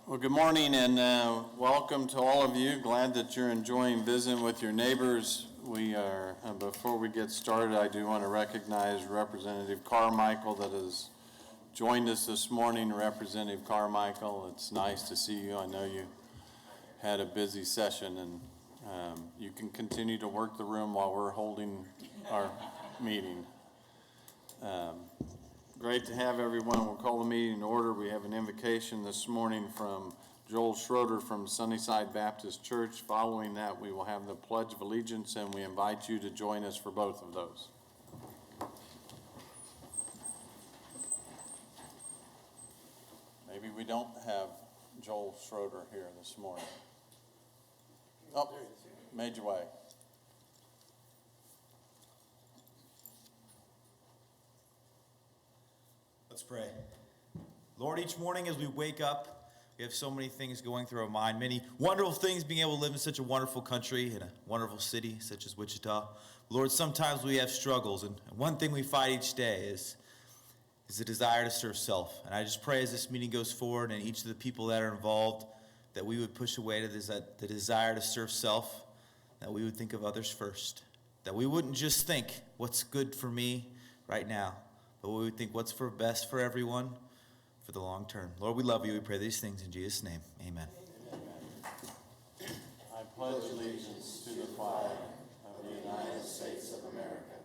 Well, good morning and welcome to all of you. Glad that you're enjoying visiting with your neighbors. Before we get started, I do want to recognize Representative Carmichael that has joined us this morning. Representative Carmichael, it's nice to see you. I know you had a busy session, and you can continue to work the room while we're holding our meeting. Great to have everyone. We'll call the meeting in order. We have an invocation this morning from Joel Schroeder from Sunnyside Baptist Church. Following that, we will have the Pledge of Allegiance, and we invite you to join us for both of those. Maybe we don't have Joel Schroeder here this morning. Oh, made your way. Let's pray. Lord, each morning as we wake up, we have so many things going through our mind, many wonderful things, being able to live in such a wonderful country, in a wonderful city such as Wichita. Lord, sometimes we have struggles, and one thing we fight each day is the desire to serve self. And I just pray as this meeting goes forward and each of the people that are involved, that we would push away to the desire to serve self, that we would think of others first, that we wouldn't just think what's good for me right now, but we would think what's best for everyone for the long term. Lord, we love you. We pray these things in Jesus' name. Amen. I pledge allegiance to the flag of the United States of America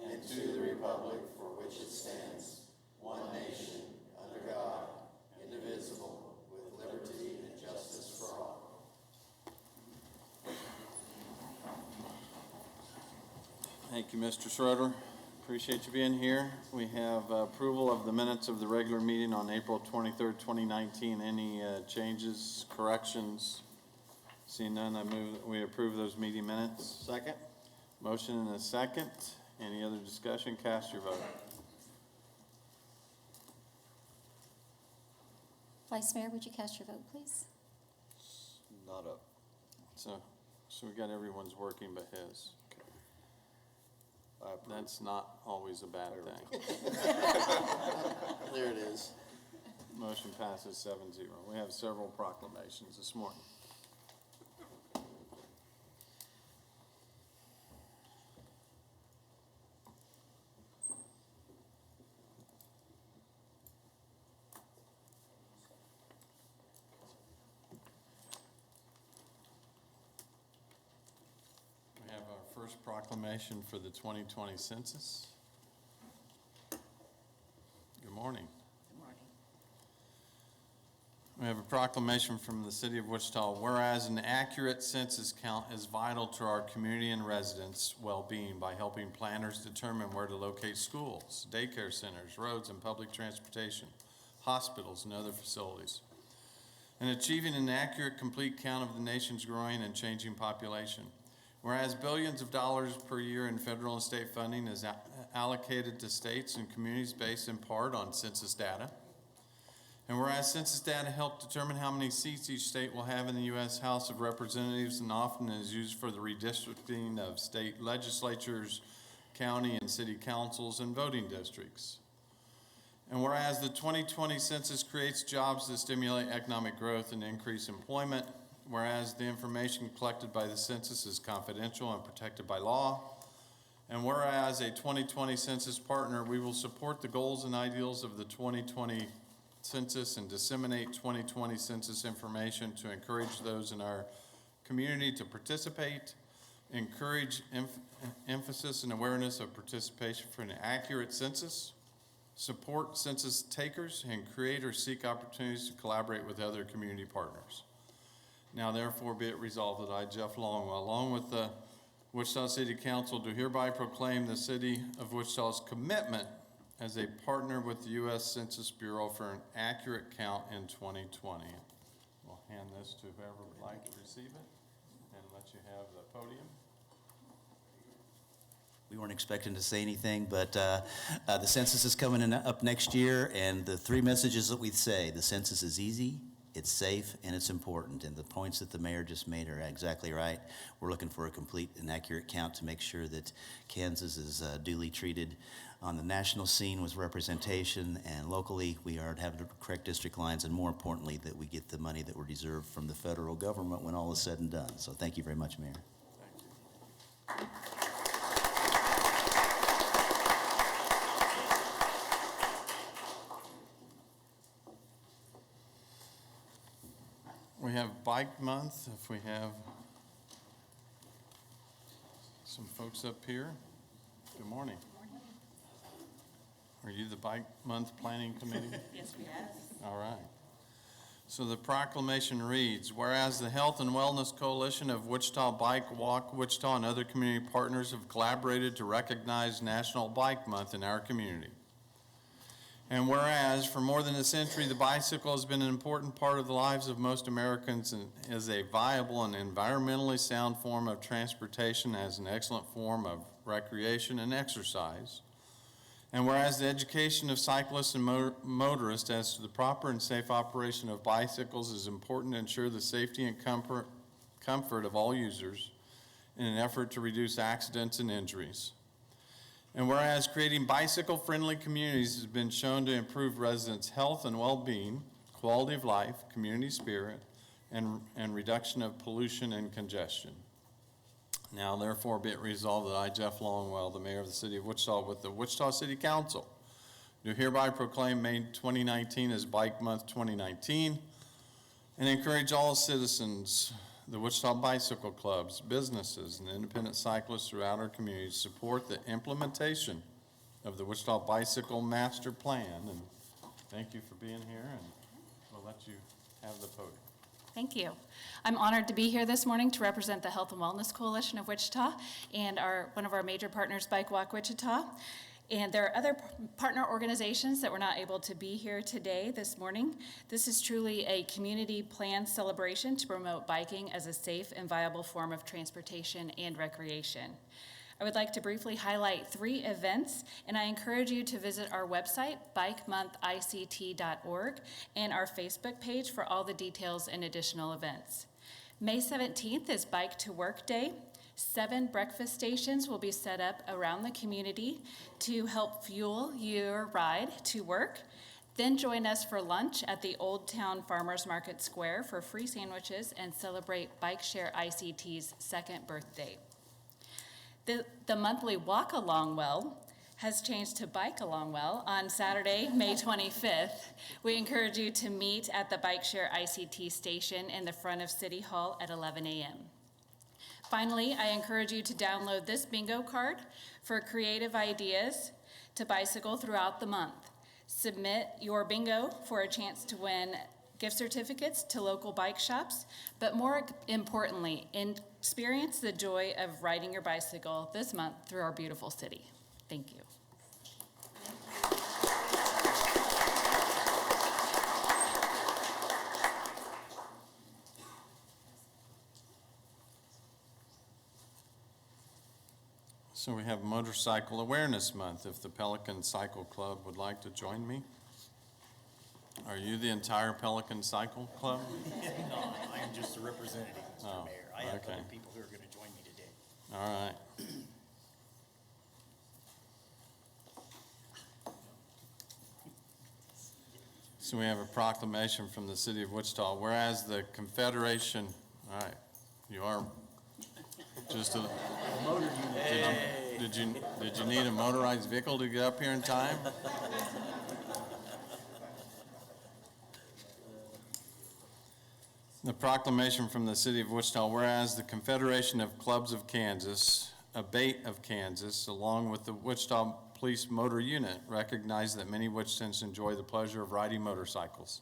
and to the republic for which it stands, one nation, under God, indivisible, with liberty and justice for all. Thank you, Mr. Schroeder. Appreciate you being here. We have approval of the minutes of the regular meeting on April 23rd, 2019. Any changes, corrections? Seeing none, I move that we approve those meeting minutes. Second. Motion and a second. Any other discussion? Cast your vote. Vice Mayor, would you cast your vote, please? Not up. So we got everyone's working but his. That's not always a bad thing. There it is. Motion passes 7-0. We have several proclamations this morning. We have our first proclamation for the 2020 census. Good morning. Good morning. We have a proclamation from the City of Wichita. Whereas an accurate census count is vital to our community and residents' well-being by helping planners determine where to locate schools, daycare centers, roads, and public transportation, hospitals, and other facilities, and achieving an accurate, complete count of the nation's growing and changing population. Whereas billions of dollars per year in federal and state funding is allocated to states and communities based in part on census data. And whereas census data help determine how many seats each state will have in the U.S. House of Representatives and often is used for the redistricting of state legislatures, county and city councils, and voting districts. And whereas the 2020 census creates jobs that stimulate economic growth and increase employment, whereas the information collected by the census is confidential and protected by law, and whereas a 2020 census partner, we will support the goals and ideals of the 2020 census and disseminate 2020 census information to encourage those in our community to participate, encourage emphasis and awareness of participation for an accurate census, support census takers, and create or seek opportunities to collaborate with other community partners. Now therefore be it resolved that I, Jeff Longwell, along with the Wichita City Council, do hereby proclaim the City of Wichita's commitment as a partner with the U.S. Census Bureau for an accurate count in 2020. We'll hand this to whoever would like to receive it and let you have the podium. We weren't expecting to say anything, but the census is coming up next year, and the three messages that we say: the census is easy, it's safe, and it's important. And the points that the mayor just made are exactly right. We're looking for a complete and accurate count to make sure that Kansas is duly treated on the national scene with representation, and locally, we are having to correct district lines, and more importantly, that we get the money that we're deserved from the federal government when all is said and done. So thank you very much, Mayor. We have Bike Month, if we have some folks up here. Good morning. Are you the Bike Month Planning Committee? Yes, we are. All right. So the proclamation reads, whereas the Health and Wellness Coalition of Wichita Bike Walk Wichita and other community partners have collaborated to recognize National Bike Month in our community. And whereas for more than a century, the bicycle has been an important part of the lives of most Americans and is a viable and environmentally sound form of transportation as an excellent form of recreation and exercise. And whereas the education of cyclists and motorists as to the proper and safe operation of bicycles is important to ensure the safety and comfort of all users in an effort to reduce accidents and injuries. And whereas creating bicycle-friendly communities has been shown to improve residents' health and well-being, quality of life, community spirit, and reduction of pollution and congestion. Now, therefore, be it resolved that I, Jeff Longwell, the mayor of the city of Wichita, with the Wichita City Council, do hereby proclaim May 2019 as Bike Month 2019 and encourage all citizens, the Wichita bicycle clubs, businesses, and independent cyclists throughout our community to support the implementation of the Wichita Bicycle Master Plan. And thank you for being here, and we'll let you have the podium. Thank you. I'm honored to be here this morning to represent the Health and Wellness Coalition of Wichita and one of our major partners, Bike Walk Wichita. And there are other partner organizations that were not able to be here today, this morning. This is truly a community plan celebration to promote biking as a safe and viable form of transportation and recreation. I would like to briefly highlight 3 events, and I encourage you to visit our website, bikemonthict.org, and our Facebook page for all the details and additional events. May 17th is Bike to Work Day. 7 breakfast stations will be set up around the community to help fuel your ride to work. Then join us for lunch at the Old Town Farmers Market Square for free sandwiches and celebrate Bike Share ICT's 2nd birthday. The monthly Walk Along Well has changed to Bike Along Well on Saturday, May 25th. We encourage you to meet at the Bike Share ICT station in the front of City Hall at 11 a.m. Finally, I encourage you to download this bingo card for creative ideas to bicycle throughout the month. Submit your bingo for a chance to win gift certificates to local bike shops, but more importantly, experience the joy of riding your bicycle this month through our beautiful city. Thank you. So we have Motorcycle Awareness Month. If the Pelican Cycle Club would like to join me. Are you the entire Pelican Cycle Club? No, I am just a representative, Mr. Oh, Mayor. I have okay. other people who are going to join me today. All right. So we have a proclamation from the city of Wichita, whereas the Confederation, all right, you are just a, did you need a motorized vehicle to get up here in time? The proclamation from the city of Wichita, whereas the Confederation of Clubs of Kansas, ABATE of Kansas, along with the Wichita Police Motor Unit, recognize that many Wichitans enjoy the pleasure of riding motorcycles.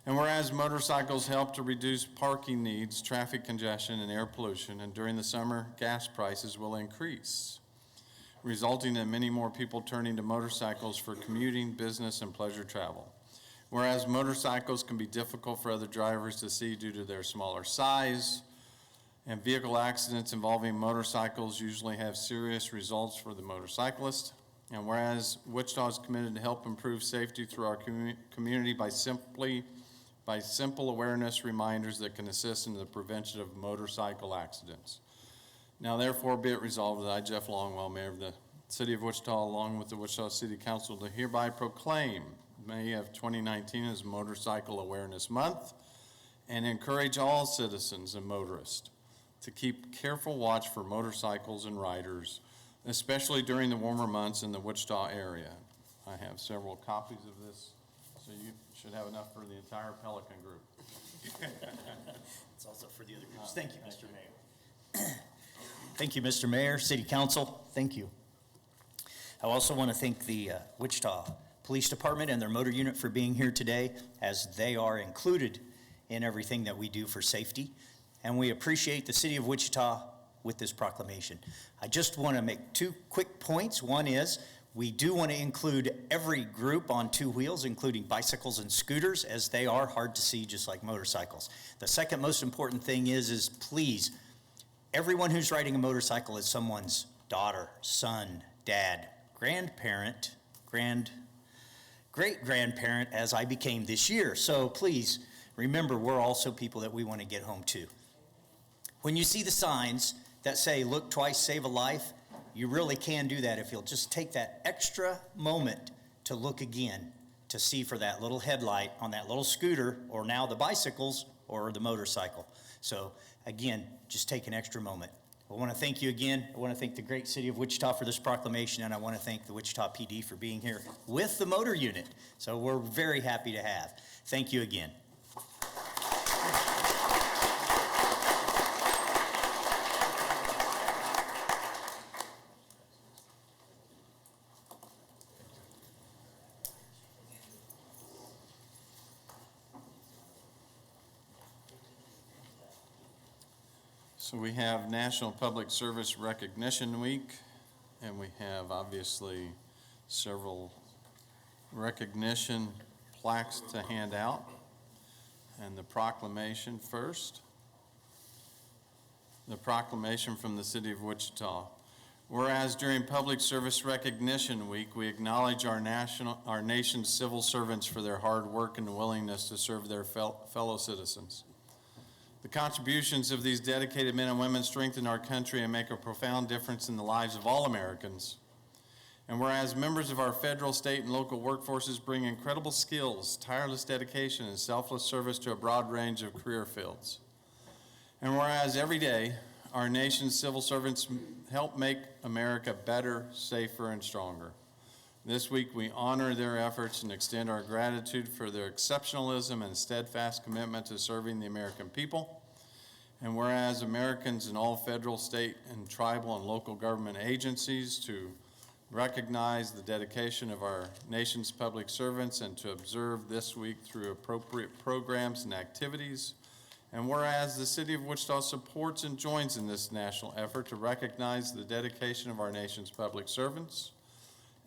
And whereas motorcycles help to reduce parking needs, traffic congestion, and air pollution, and during the summer, gas prices will increase, resulting in many more people turning to motorcycles for commuting, business, and pleasure travel. Whereas motorcycles can be difficult for other drivers to see due to their smaller size, and vehicle accidents involving motorcycles usually have serious results for the motorcyclist. And whereas Wichita is committed to help improve safety through our community by simple awareness reminders that can assist in the prevention of motorcycle accidents. Now, therefore, be it resolved that I, Jeff Longwell, Mayor of the City of Wichita, along with the Wichita City Council, to hereby proclaim May of 2019 as Motorcycle Awareness Month and encourage all citizens and motorists to keep careful watch for motorcycles and riders, especially during the warmer months in the Wichita area. I have several copies of this, so you should have enough for the entire Pelican group. It's also for the other groups. Thank you, Mr. Mayor. Thank you, Mr. Mayor, City Council, thank you. I also want to thank the Wichita Police Department and their motor unit for being here today, as they are included in everything that we do for safety. And we appreciate the City of Wichita with this proclamation. I just want to make two quick points. One is, we do want to include every group on two wheels, including bicycles and scooters, as they are hard to see just like motorcycles. The second most important thing is please, everyone who's riding a motorcycle is someone's daughter, son, dad, grandparent, great-grandparent, as I became this year. So please, remember, we're also people that we want to get home to. When you see the signs that say, "Look twice, save a life," you really can do that if you'll just take that extra moment to look again to see for that little headlight on that little scooter, or now the bicycles or the motorcycle. So again, just take an extra moment. I want to thank you again. I want to thank the great City of Wichita for this proclamation, and I want to thank the Wichita PD for being here with the motor unit. So we're very happy to have. Thank you again. So we have National Public Service Recognition Week, and we have obviously several recognition plaques to hand out. And the proclamation first. The proclamation from the City of Wichita. Whereas during Public Service Recognition Week, we acknowledge our nation's civil servants for their hard work and willingness to serve their fellow citizens. The contributions of these dedicated men and women strengthen our country and make a profound difference in the lives of all Americans. And whereas members of our federal, state, and local workforces bring incredible skills, tireless dedication, and selfless service to a broad range of career fields. And whereas every day, our nation's civil servants help make America better, safer, and stronger. This week, we honor their efforts and extend our gratitude for their exceptionalism and steadfast commitment to serving the American people. And whereas Americans in all federal, state, and tribal and local government agencies to recognize the dedication of our nation's public servants and to observe this week through appropriate programs and activities. And whereas the City of Wichita supports and joins in this national effort to recognize the dedication of our nation's public servants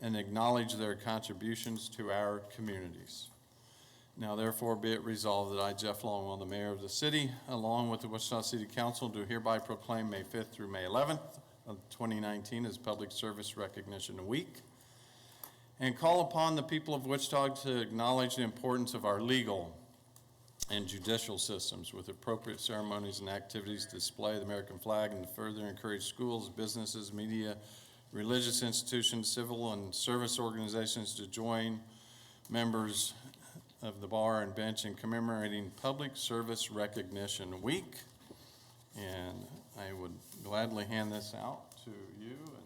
and acknowledge their contributions to our communities. Now therefore be it resolved that I, Jeff Longwell, the mayor of the city, along with the Wichita City Council, do hereby proclaim May 5th through May 11th of 2019 as Public Service Recognition Week, and call upon the people of Wichita to acknowledge the importance of our legal and judicial systems with appropriate ceremonies and activities to display the American flag and to further encourage schools, businesses, media, religious institutions, civil and service organizations to join members of the bar and bench in commemorating Public Service Recognition Week. And I would gladly hand this out to you, and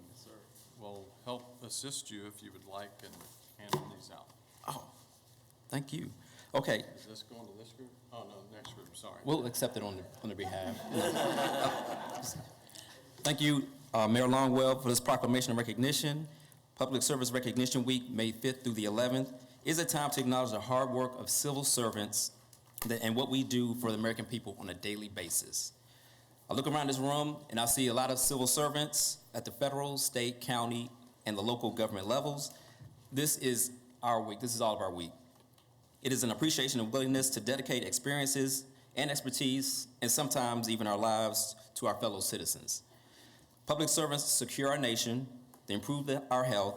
will help assist you if you would like and hand these out. Oh, thank you. Okay, Is this going to this group? Oh, no, next group, sorry. we'll accept it on their behalf. Thank you, Mayor Longwell, for this proclamation of recognition. Public Service Recognition Week, May 5th through the 11th, is a time to acknowledge the hard work of civil servants and what we do for the American people on a daily basis. I look around this room and I see a lot of civil servants at the federal, state, county, and the local government levels. This is our week. This is all of our week. It is an appreciation and willingness to dedicate experiences and expertise, and sometimes even our lives, to our fellow citizens. Public servants secure our nation, they improve our health,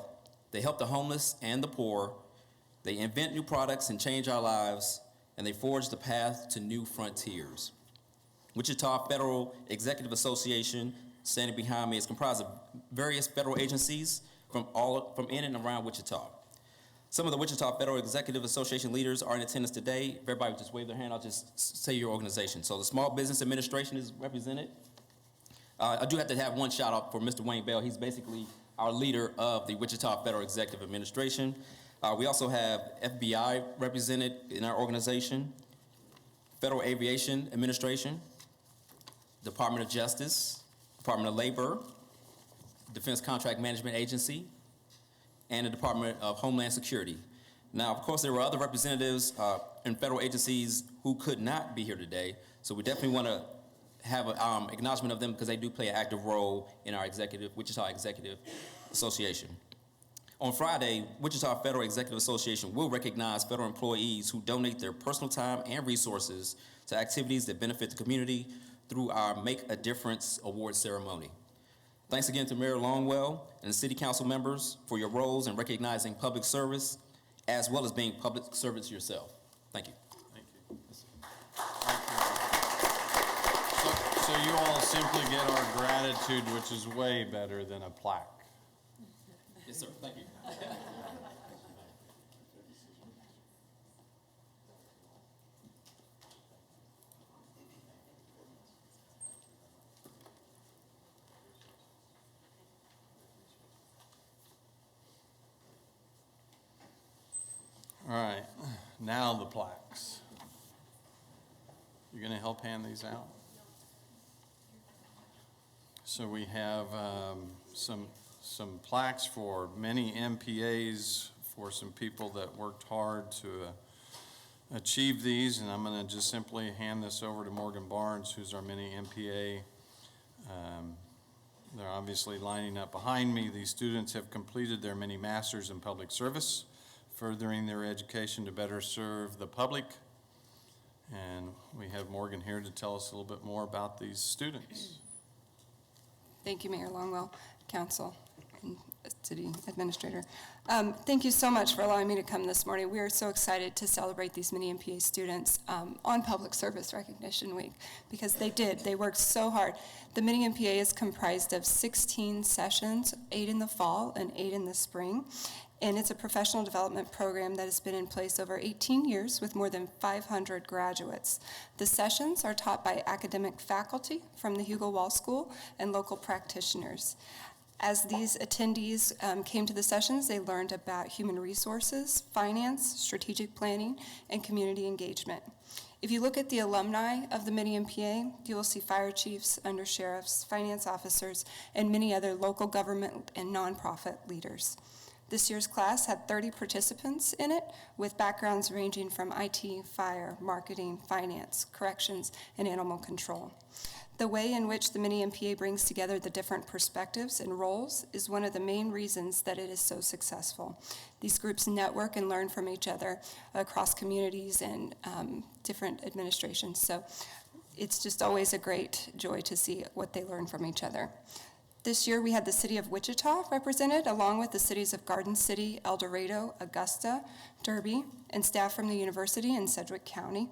they help the homeless and the poor, they invent new products and change our lives, and they forge the path to new frontiers. Wichita Federal Executive Association, standing behind me, is comprised of various federal agencies from in and around Wichita. Some of the Wichita Federal Executive Association leaders are in attendance today. If everybody would just wave their hand, I'll just say your organization. So the Small Business Administration is represented. I do have to have one shout out for Mr. Wayne Bell. He's basically our leader of the Wichita Federal Executive Administration. We also have FBI represented in our organization, Federal Aviation Administration, Department of Justice, Department of Labor, Defense Contract Management Agency, and the Department of Homeland Security. Now, of course, there were other representatives in federal agencies who could not be here today, so we definitely want to have an acknowledgement of them because they do play an active role in our Wichita Executive Association. On Friday, Wichita Federal Executive Association will recognize federal employees who donate their personal time and resources to activities that benefit the community through our Make a Difference award ceremony. Thanks again to Mayor Longwell and the city council members for your roles in recognizing public service as well as being public servants yourself. Thank you. Thank you. So you all simply get our gratitude, which is way better than a plaque. Yes, sir. Thank you. All right, now the plaques. You're going to help hand these out? So we have some plaques for many MPAs, for some people that worked hard to achieve these, and I'm going to just simply hand this over to Morgan Barnes, who's our mini MPA. They're obviously lining up behind me. These students have completed their mini masters in public service, furthering their education to better serve the public. And we have Morgan here to tell us a little bit more about these students. Thank you, Mayor Longwell, Council, and City Administrator. Thank you so much for allowing me to come this morning. We are so excited to celebrate these mini MPA students on Public Service Recognition Week because they worked so hard. The mini MPA is comprised of 16 sessions, 8 in the fall and 8 in the spring. And it's a professional development program that has been in place over 18 years with more than 500 graduates. The sessions are taught by academic faculty from the Hugo Wall School and local practitioners. As these attendees came to the sessions, they learned about human resources, finance, strategic planning, and community engagement. If you look at the alumni of the mini MPA, you will see fire chiefs, undersheriffs, finance officers, and many other local government and nonprofit leaders. This year's class had 30 participants in it, with backgrounds ranging from IT, fire, marketing, finance, corrections, and animal control. The way in which the mini MPA brings together the different perspectives and roles is one of the main reasons that it is so successful. These groups network and learn from each other across communities and different administrations. So it's just always a great joy to see what they learn from each other. This year, we had the city of Wichita represented, along with the cities of Garden City, El Dorado, Augusta, Derby, and staff from the university in Sedgwick County.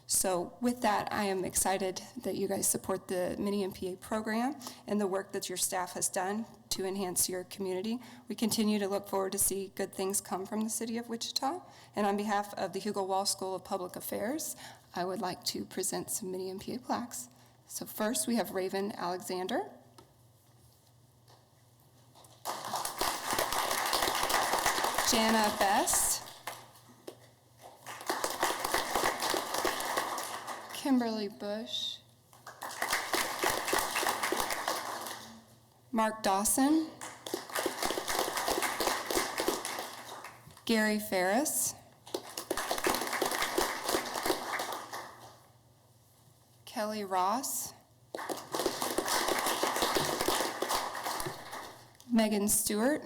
So with that, I am excited that you guys support the mini MPA program and the work that your staff has done to enhance your community. We continue to look forward to see good things come from the city of Wichita. And on behalf of the Hugo Wall School of Public Affairs, I would like to present some mini MPA plaques. So first, we have Raven Alexander. Jana Best, Kimberly Bush, Mark Dawson, Gary Ferris, Kelly Ross, Megan Stewart,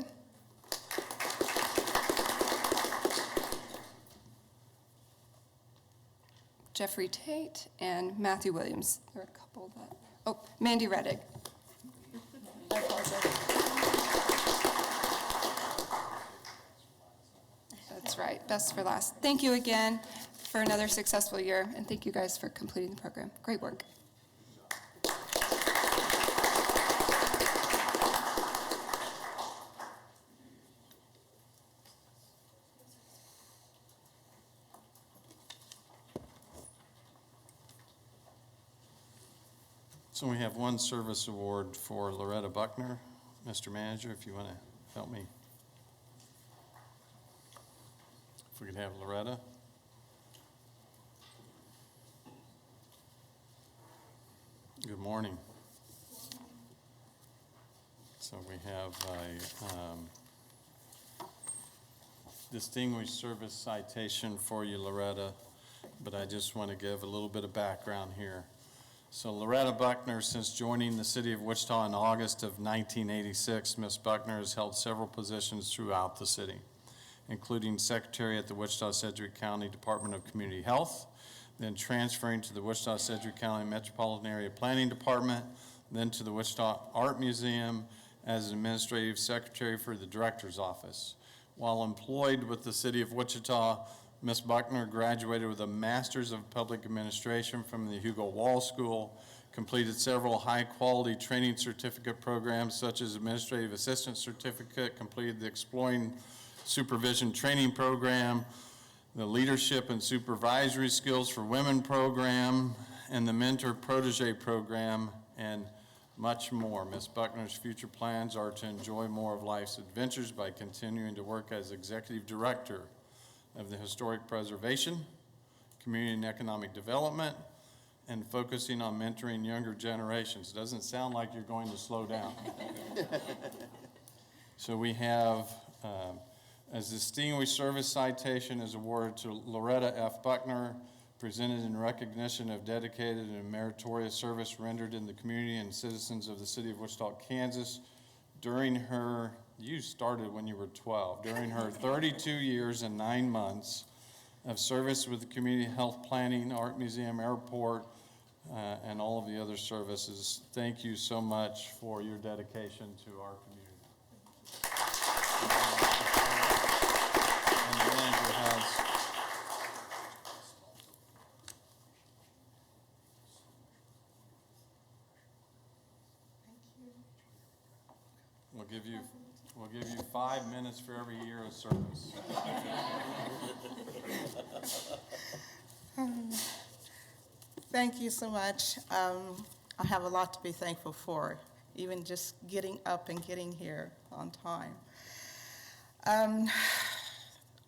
Jeffrey Tate, and Matthew Williams. There are a couple that, oh, Mandy Reddick. I apologize. That's right, best for last. Thank you again for another successful year, and thank you guys for completing the program. Great work. So we have one service award for Loretta Buckner. Mr. Manager, if you want to help me. If we could have Loretta. Good morning. So we have a distinguished service citation for you, Loretta, but I just want to give a little bit of background here. So Loretta Buckner, since joining the city of Wichita in August of 1986, Ms. Buckner has held several positions throughout the city, including secretary at the Wichita-Sedgwick County Department of Community Health, then transferring to the Wichita-Sedgwick County Metropolitan Area Planning Department, then to the Wichita Art Museum as administrative secretary for the director's office. While employed with the city of Wichita, Ms. Buckner graduated with a Master's of Public Administration from the Hugo Wall School, completed several high-quality training certificate programs such as Administrative Assistant Certificate, completed the Exploring Supervision Training Program, the Leadership and Supervisory Skills for Women Program, and the Mentor Protege Program, and much more. Ms. Buckner's future plans are to enjoy more of life's adventures by continuing to work as Executive Director of the Historic Preservation, Community and Economic Development, and focusing on mentoring younger generations. Doesn't sound like you're going to slow down. So we have, as Distinguished Service Citation is awarded to Loretta F. Buckner, presented in recognition of dedicated and meritorious service rendered in the community and citizens of the city of Wichita, Kansas during her, you started when you were 12, during her 32 years and 9 months of service with the Community Health Planning, Art Museum, Airport, and all of the other services. Thank you so much for your dedication to our community. And the manager has We'll give you 5 minutes for every year of service. Thank you so much. I have a lot to be thankful for, even just getting up and getting here on time.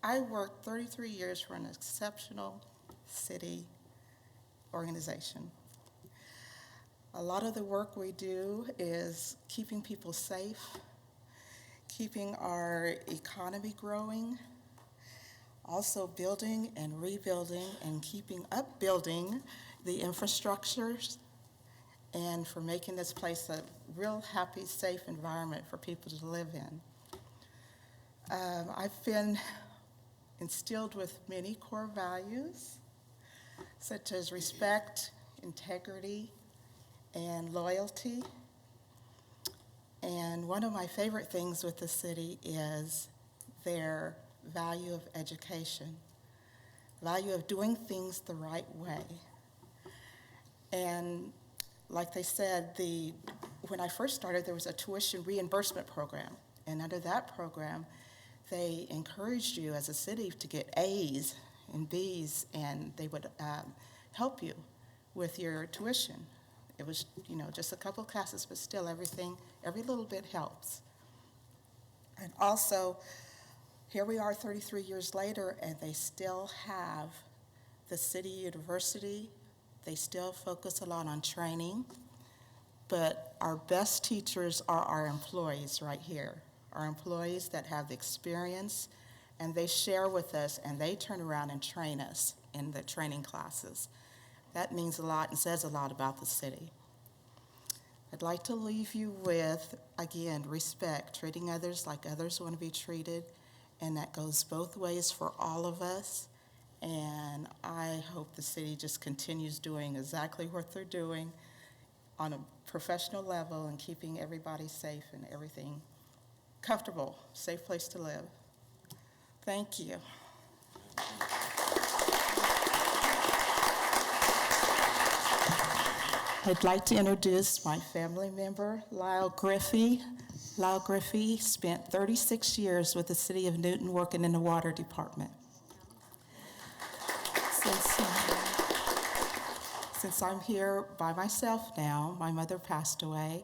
I worked 33 years for an exceptional city organization. A lot of the work we do is keeping people safe, keeping our economy growing, also building and rebuilding and keeping up building the infrastructures, and for making this place a real happy, safe environment for people to live in. I've been instilled with many core values, such as respect, integrity, and loyalty. And one of my favorite things with the city is their value of education, value of doing things the right way. And like they said, when I first started, there was a tuition reimbursement program. And under that program, they encouraged you as a city to get A's and B's, and they would help you with your tuition. It was, just a couple of classes, but still every little bit helps. And also, here we are 33 years later, and they still have the city university. They still focus a lot on training, but our best teachers are our employees right here, our employees that have the experience, and they share with us, and they turn around and train us in the training classes. That means a lot and says a lot about the city. I'd like to leave you with, again, respect, treating others like others want to be treated, and that goes both ways for all of us. And I hope the city just continues doing exactly what they're doing on a professional level and keeping everybody safe and everything comfortable, safe place to live. Thank you. I'd like to introduce my family member, Lyle Griffey. Lyle Griffey spent 36 years with the city of Newton working in the water since I'm here by myself now, my mother passed away,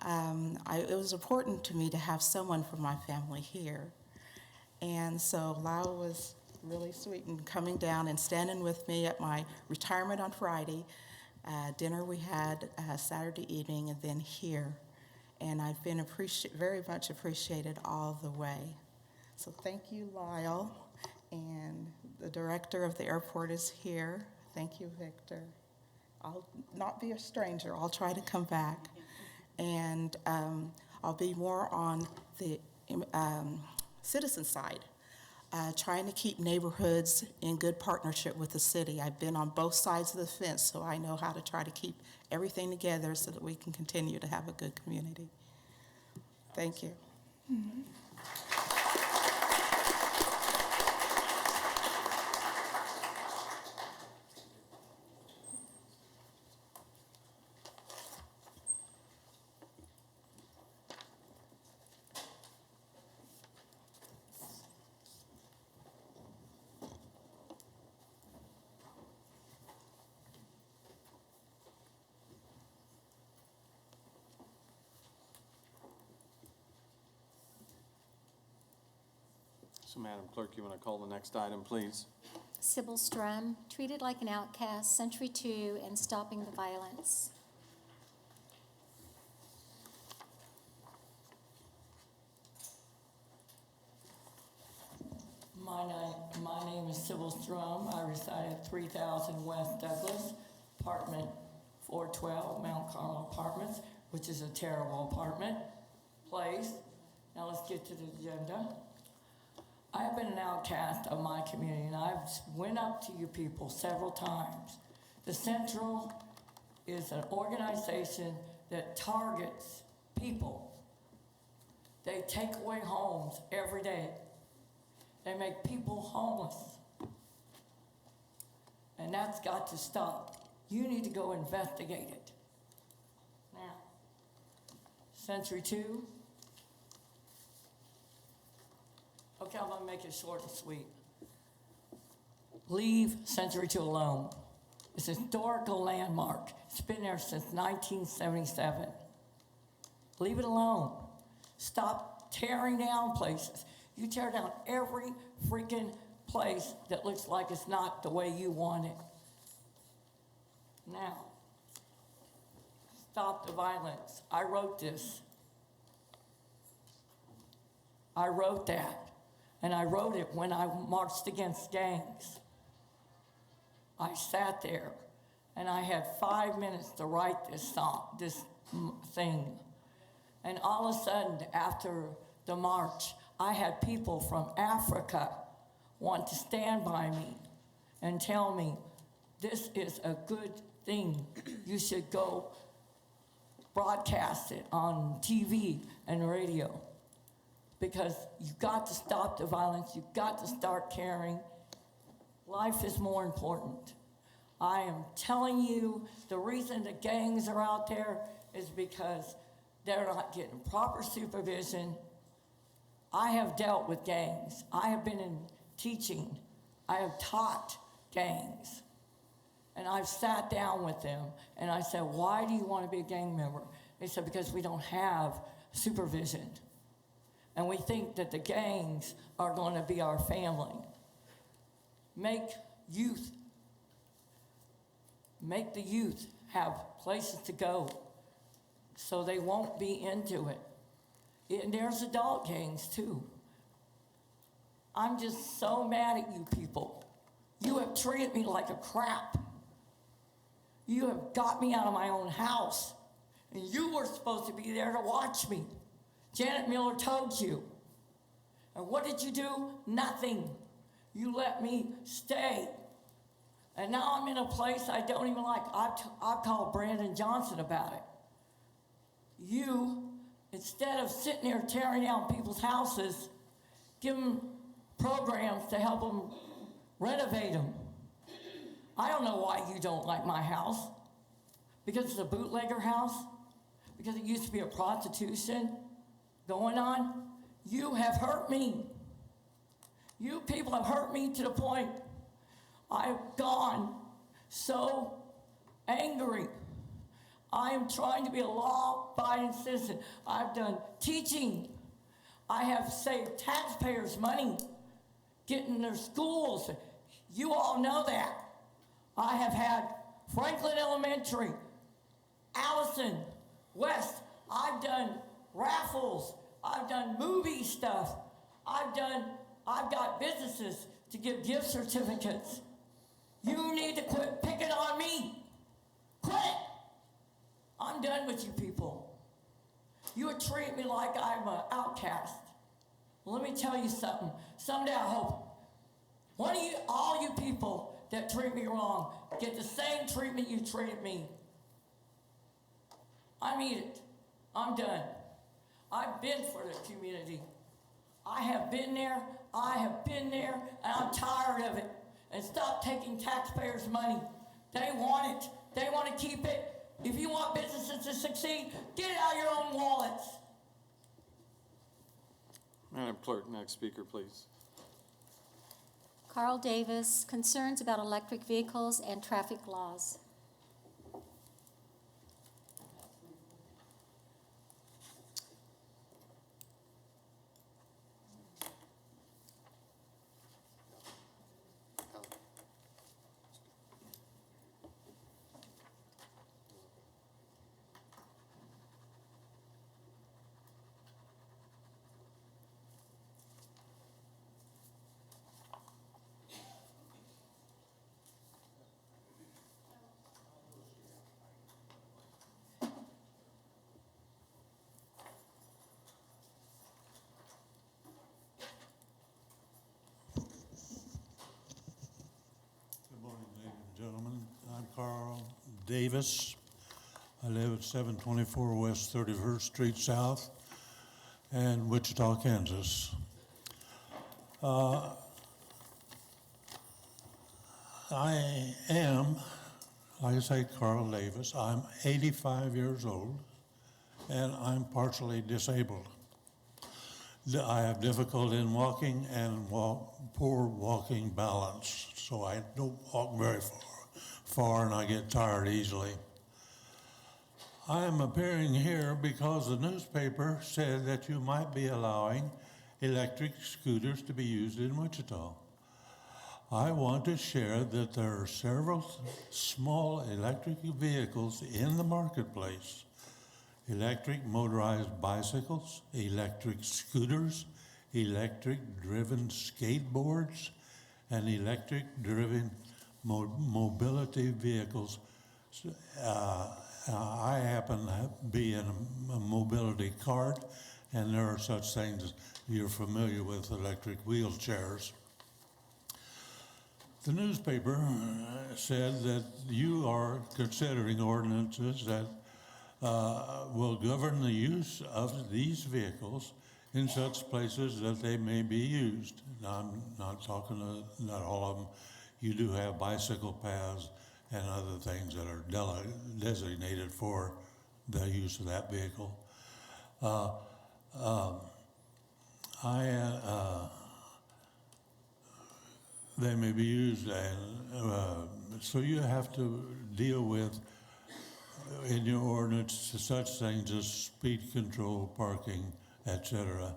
it was important to me to have someone from my family here. And so Lyle was really sweet in coming down and standing with me at my retirement on Friday. Dinner we had Saturday evening, and then here. And I've been very much appreciated all the way. So thank you, Lyle. And the director of the airport is here. Thank you, Victor. I'll not be a stranger. I'll try to come back. And I'll be more on the citizen side, trying to keep neighborhoods in good partnership with the city. I've been on both sides of the fence, so I know how to try to keep everything together so that we can continue to have a good community. Thank you. Mm-hmm. So Madam Clerk, you want to call the next item, please? Sybil Strum, Treated Like an Outcast, Century 2, and Stopping the Violence. My name is Sybil Strum. I reside at 3000 West Douglas, apartment 412, Mount Carmel Apartments, which is a terrible apartment place. Now let's get to the agenda. I have been an outcast of my community, and I've went up to you people several times. The Central is an organization that targets people. They take away homes every day. They make people homeless. And that's got to stop. You need to go investigate it. Now, Century 2. Okay, I'm gonna make it short and sweet. Leave Century 2 alone. It's a historical landmark. It's been there since 1977. Leave it alone. Stop tearing down places. You tear down every freaking place that looks like it's not the way you want it. Now, stop the violence. I wrote this. I wrote that. And I wrote it when I marched against gangs. I sat there and I had 5 minutes to write this thing. And all of a sudden, after the march, I had people from Africa want to stand by me and tell me, this is a good thing. You should go broadcast it on TV and radio. Because you've got to stop the violence. You've got to start caring. Life is more important. I am telling you, the reason the gangs are out there is because they're not getting proper supervision. I have dealt with gangs. I have been in teaching. I have taught gangs. And I've sat down with them and I said, why do you want to be a gang member? They said, because we don't have supervision. And we think that the gangs are going to be our family. Make the youth have places to go so they won't be into it. And there's adult gangs too. I'm just so mad at you people. You have treated me like a crap. You have got me out of my own house. And you were supposed to be there to watch me. Janet Miller told you. And what did you do? Nothing. You let me stay. And now I'm in a place I don't even like. I've called Brandon Johnson about it. You, instead of sitting there tearing down people's houses, give them programs to help them renovate them. I don't know why you don't like my house. Because it's a bootlegger house? Because it used to be a prostitution going on? You have hurt me. You people have hurt me to the point I've gone so angry. I am trying to be a law-abiding citizen. I've done teaching. I have saved taxpayers' money getting their schools. You all know that. I have had Franklin Elementary, Allison, West. I've done raffles. I've done movie stuff. I've got businesses to give gift certificates. You need to quit picking on me. Quit it. I'm done with you people. You treat me like I'm an outcast. Well, let me tell you something. Someday I hope one of you, all you people that treat me wrong, get the same treatment you treated me. I mean it. I'm done. I've been for the community. I have been there, and I'm tired of it. And stop taking taxpayers' money. They want it. They want to keep it. If you want businesses to succeed, get it out of your own wallets. Madam Clerk, next speaker, please. Carl Davis, concerns about electric vehicles and traffic laws. Good morning, ladies and gentlemen. I'm Carl Davis. I live at 724 West 31st Street South in Wichita, Kansas. I am, like I say, Carl Davis. I'm 85 years old, and I'm partially disabled. I have difficulty in walking and poor walking balance, so I don't walk very far and I get tired easily. I am appearing here because the newspaper said that you might be allowing electric scooters to be used in Wichita. I want to share that there are several small electric vehicles in the marketplace. Electric motorized bicycles, electric scooters, electric-driven skateboards, and electric-driven mobility vehicles. I happen to be in a mobility cart, and there are such things as you're familiar with, electric wheelchairs. The newspaper said that you are considering ordinances that will govern the use of these vehicles in such places that they may be used. Now, I'm not talking not all of them. You do have bicycle paths and other things that are designated for the use of that vehicle. They may be used, and so you have to deal with in your ordinance such things as speed control, parking, etc.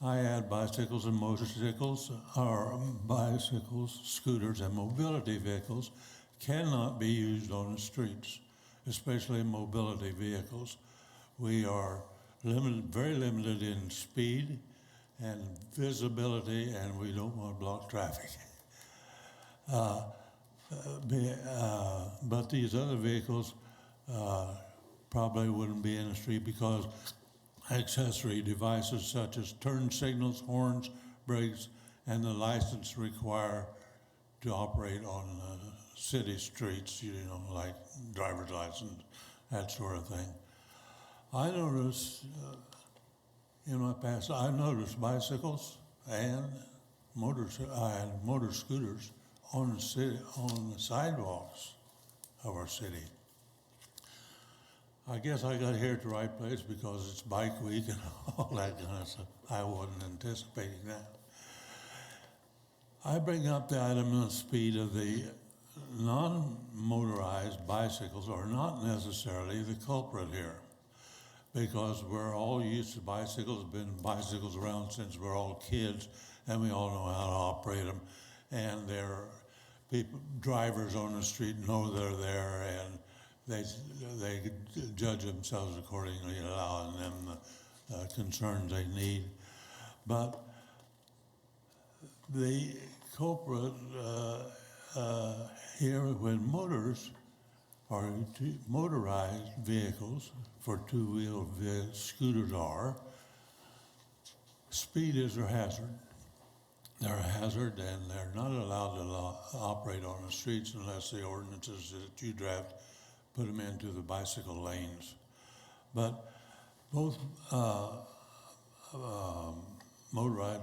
I add bicycles and motorcycles, or bicycles, scooters, and mobility vehicles cannot be used on the streets, especially mobility vehicles. We are limited, very limited in speed and visibility, and we don't want to block traffic. But these other vehicles probably wouldn't be in the street because accessory devices such as turn signals, horns, brakes, and the license required to operate on city streets, like driver's license, that sort of thing. I noticed in my past, I've noticed bicycles and motor scooters on the sidewalks of our city. I guess I got here at the right place because it's bike week and all that kind of stuff. I wasn't anticipating that. I bring up the item of speed of the non-motorized bicycles are not necessarily the culprit here, because we're all used to bicycles, been bicycles around since we're all kids, and we all know how to operate them. And people, drivers on the street know they're there, and they judge themselves accordingly, allowing them the concerns they need. But the culprit here, when motorized vehicles for two-wheel scooters are, speed is their hazard. They're a hazard, and they're not allowed to operate on the streets unless the ordinances that you draft put them into the bicycle lanes. But both motorized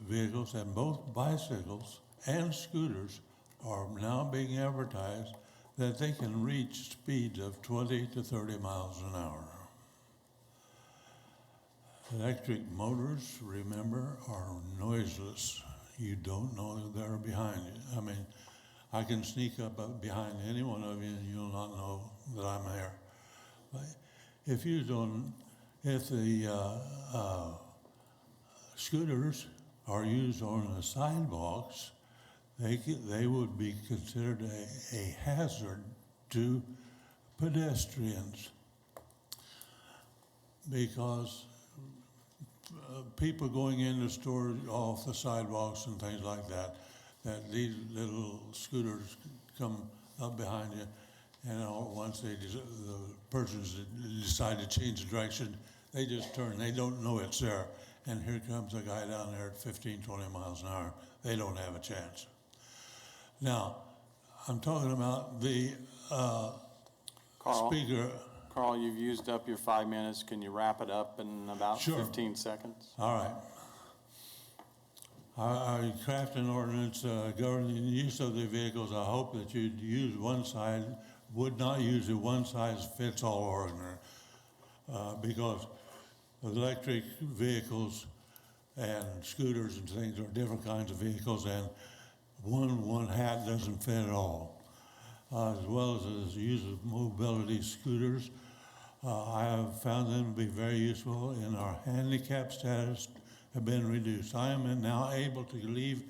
vehicles and both bicycles and scooters are now being advertised that they can reach speeds of 20 to 30 miles an hour. Electric motors, remember, are noiseless. You don't know that they're behind you. I mean, I can sneak up behind any one of you and you'll not know that I'm there. But if the scooters are used on the sidewalks, they would be considered a hazard to pedestrians, because people going into stores off the sidewalks and things like that, that these little scooters come up behind you, and once the persons decide to change the direction, they just turn. They don't know it's there. And here comes a guy down there at 15, 20 miles an hour. They don't have a chance. Now, I'm talking about the Carl? speaker. Carl, you've used up your 5 minutes. Can you wrap it up in about Sure. 15 seconds? All right. I craft an ordinance governing the use of the vehicles. I hope that you'd use would not use a one-size-fits-all ordinance, because electric vehicles and scooters and things are different kinds of vehicles, and one hat doesn't fit at all. As well as the use of mobility scooters, I have found them to be very useful in our handicap status have been reduced. I am now able to leave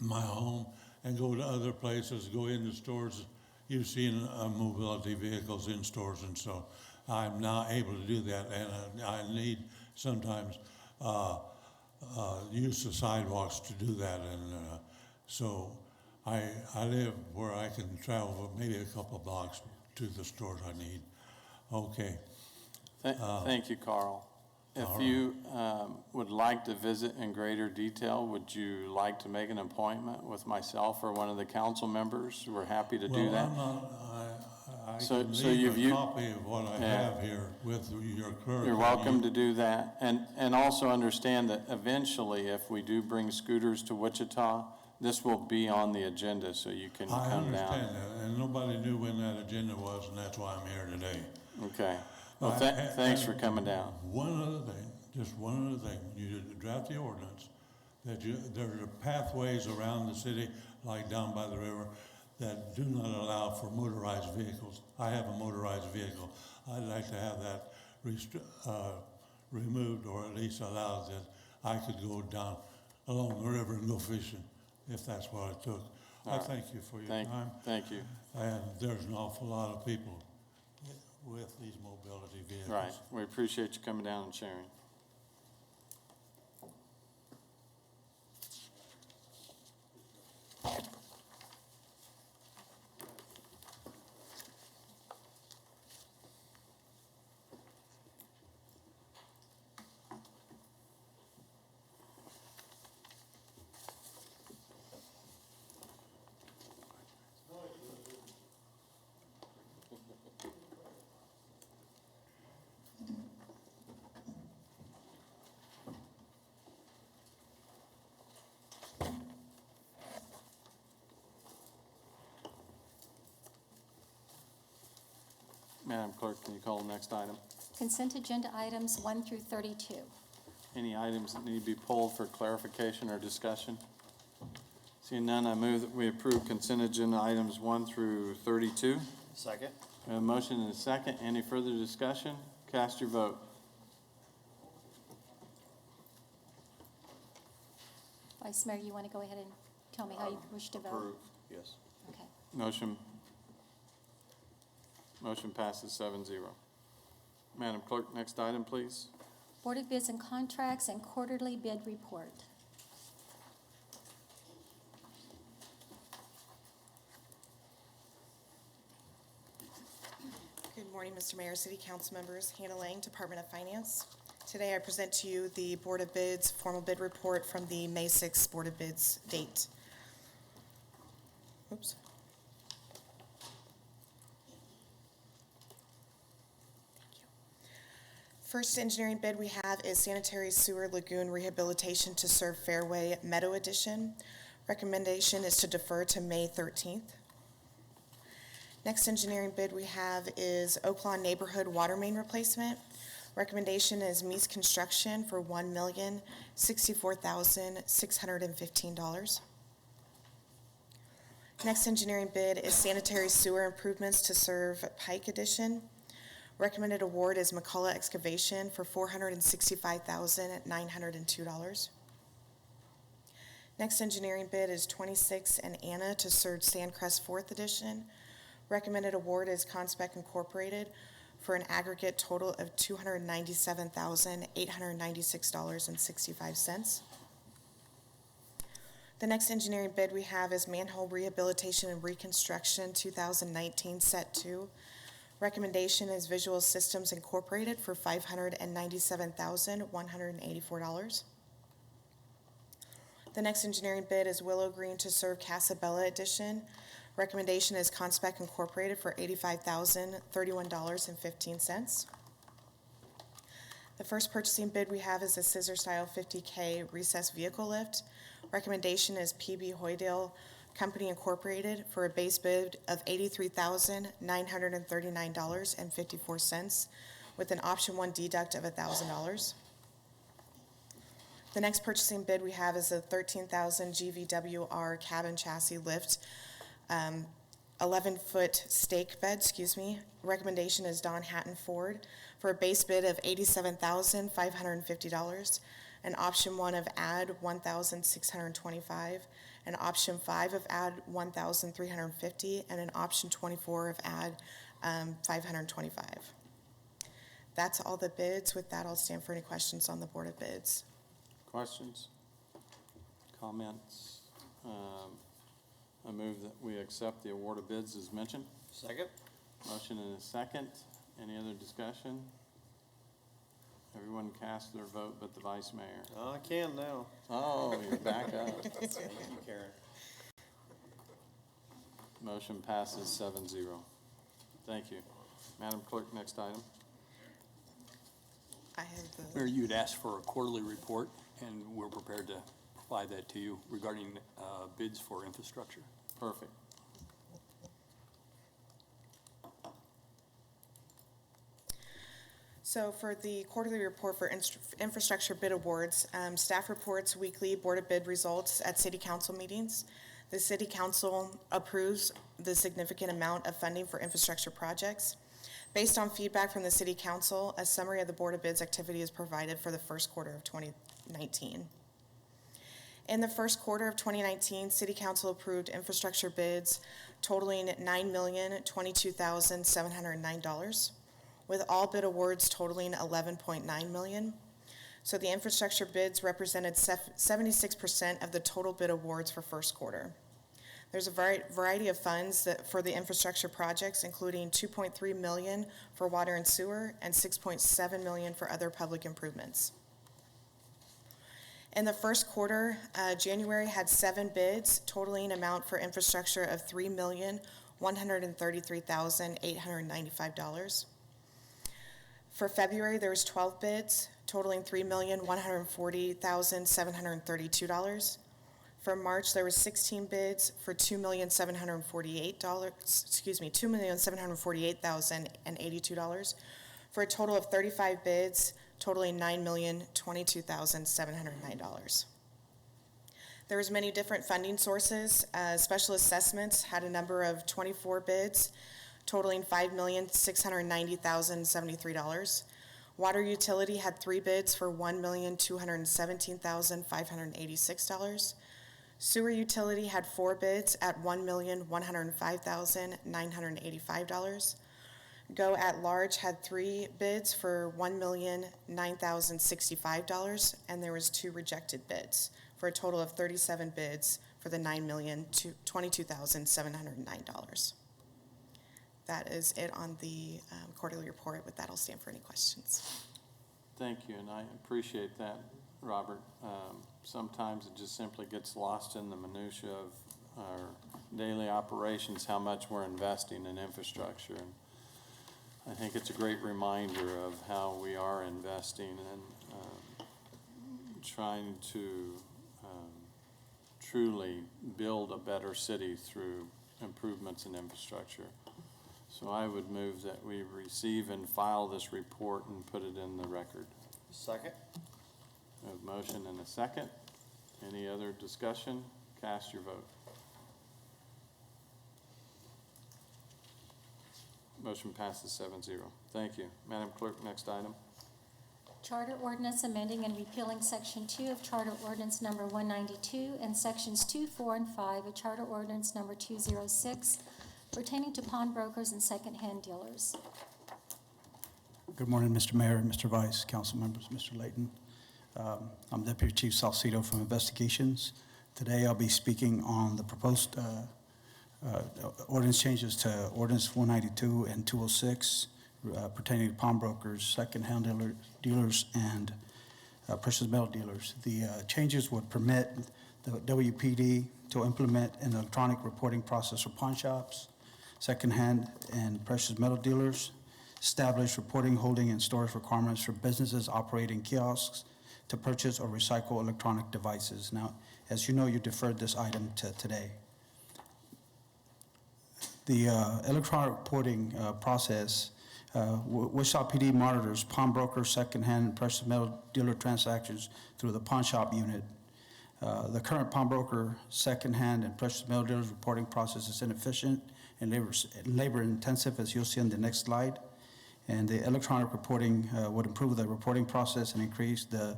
my home and go to other places, go into stores. You've seen mobility vehicles in stores, and so I'm now able to do that, and I need sometimes use the sidewalks to do that, and so I live where I can travel maybe a couple of blocks to the stores I need. Okay. Thank you, Carl. If all you would like to visit in greater detail, would you like to make an appointment with myself or one of the council members? We're happy to do that. I So- can so leave you've a copy of what I have here with your clerk. You're welcome to do that. And also understand that eventually, if we do bring scooters to Wichita, this will be on the agenda, so you can I come down. understand that, and nobody knew when that agenda was, and that's why I'm here today. Okay. Well, And- thanks for and coming down. One other thing, just one other thing, when you draft the ordinance, that there are pathways around the city, like down by the river, that do not allow for motorized vehicles. I have a motorized vehicle. I'd like to have that removed, or at least allowed, that I could go down along the river and go fishing, if that's what it took. All I right. thank you for your Thank you. And there's an awful lot of people with these mobility vehicles. Right. We appreciate you coming down and sharing. Madam Clerk, can you call the next item? Consent agenda items 1 through 32. Any items that need to be pulled for clarification or discussion? Seeing none, I move that we approve consent agenda items 1 through 32. Second. We have a motion and a second. Any further discussion? Cast your vote. Vice Mayor, you want to go ahead and tell me how you wish to vote? Approve, yes. Okay. Motion passes 7-0. Madam Clerk, next item, please. Board of Bids and Contracts and Quarterly Bid Report. Good morning, Mr. Mayor, City Council members, Hannah Lang, Department of Finance. Today I present to you the Board of Bids formal bid report from the May 6th Board of Bids date. Oops. Thank you. First engineering bid we have is sanitary sewer lagoon rehabilitation to serve Fairway Meadow Edition. Recommendation is to defer to May 13th. Next engineering bid we have is Oaklawn Neighborhood Water Main Replacement. Recommendation is Meese Construction for $1,064,615. Next engineering bid is sanitary sewer improvements to serve Pike Edition. Recommended award is McCullough Excavation for $465,902. Next engineering bid is 26 and Anna to serve Sandcrest 4th Edition. Recommended award is Conspec Incorporated for an aggregate total of $297,896.65. The next engineering bid we have is Manhole Rehabilitation and Reconstruction 2019 Set 2. Recommendation is Visual Systems Incorporated for $597,184. The next engineering bid is Willow Green to serve Casabella Edition. Recommendation is Conspec Incorporated for $85,031.15. The first purchasing bid we have is a Scissor Style 50K recessed vehicle lift. Recommendation is PB Hoydale Company Incorporated for a base bid of $83,939.54 with an option 1 deduct of $1,000. The next purchasing bid we have is a 13,000 GVWR cabin chassis lift, 11-foot stake bed, Recommendation is Don Hatton Ford for a base bid of $87,550, an option 1 of add $1,625, an option 5 of add $1,350, and an option 24 of add $525. That's all the bids. With that, I'll stand for any questions on the Board of Bids. Questions? Comments? I move that we accept the award of bids as mentioned. Second. Motion and a second. Any other discussion? Everyone cast their vote but the Vice Mayor. I can now. Oh, you're back up. Thank you, Karen. Motion passes 7-0. Thank you. Madam Clerk, next item. I have the, Mayor, you had asked for a quarterly report, and we're prepared to provide that to you regarding bids for infrastructure. Perfect. so for the quarterly report for infrastructure bid awards, staff reports weekly Board of Bid results at City Council meetings. The City Council approves the significant amount of funding for infrastructure projects. Based on feedback from the City Council, a summary of the Board of Bids activity is provided for the first quarter of 2019. In the first quarter of 2019, City Council approved infrastructure bids totaling $9,022,709, with all bid awards totaling $11.9 million. So the infrastructure bids represented 76% of the total bid awards for first quarter. There's a variety of funds for the infrastructure projects, including $2.3 million for water and sewer and $6.7 million for other public improvements. In the first quarter, January had 7 bids, totaling amount for infrastructure of $3,133,895. For February, there was 12 bids, totaling $3,140,732. For March, there was 16 bids for $2,748,082, for a total of 35 bids, totaling $9,022,709. There was many different funding sources. Special assessments had a number of 24 bids, totaling $5,690,073. Water utility had 3 bids for $1,217,586. Sewer utility had 4 bids at $1,105,985. Go at Large had 3 bids for $1,009,065, and there was 2 rejected bids, for a total of 37 bids for the $9,022,709. That is it on the quarterly report. With that, I'll stand for any questions. Thank you, and I appreciate that, Robert. Sometimes it just simply gets lost in the minutia of our daily operations, how much we're investing in infrastructure. And I think it's a great reminder of how we are investing and trying to truly build a better city through improvements in infrastructure. So I would move that we receive and file this report and put it in the record. Second. We have a motion and a second. Any other discussion? Cast your vote. Motion passes 7-0. Thank you. Madam Clerk, next item. Charter ordinance amending and repealing Section 2 of Charter Ordinance Number 192 and Sections 2, 4, and 5 of Charter Ordinance Number 206 pertaining to pawnbrokers and secondhand dealers. Good morning, Mr. Mayor, Mr. Vice, council members, Mr. Layton. I'm Deputy Chief Salcido from Investigations. Today I'll be speaking on the proposed ordinance changes to Ordinance 192 and 206 pertaining to pawnbrokers, secondhand dealers, and precious metal dealers. The changes would permit the WPD to implement an electronic reporting process for pawn shops, secondhand and precious metal dealers, establish reporting, holding, and storage requirements for businesses operating kiosks to purchase or recycle electronic devices. Now, as you know, you deferred this item to today. The electronic reporting process, Wichita PD monitors pawnbroker, secondhand, and precious metal dealer transactions through the pawn shop unit. The current pawnbroker, secondhand, and precious metal dealers reporting process is inefficient and labor intensive, as you'll see on the next slide. And the electronic reporting would improve the reporting process and increase the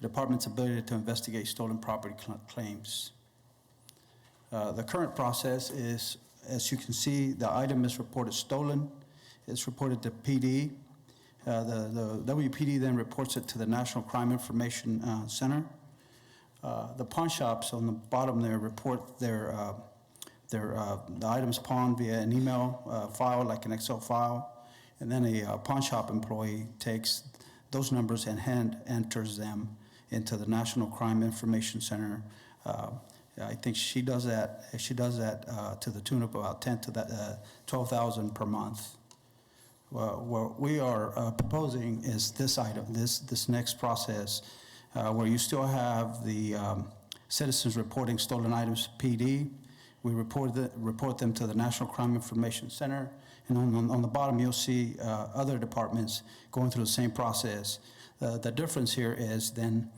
department's ability to investigate stolen property claims. The current process is, as you can see, the item is reported stolen. It's reported to PD. The WPD then reports it to the National Crime Information Center. The pawn shops on the bottom there report the items pawned via an email file, like an Excel file. And then a pawn shop employee takes those numbers and hand enters them into the National Crime Information Center. I think she does that. She does that to the tune of about 10 to $12,000 per month. What we are proposing is this item, this next process, where you still have the citizens reporting stolen items to PD. We report them to the National Crime Information Center. And on the bottom, you'll see other departments going through the same process. The difference here is then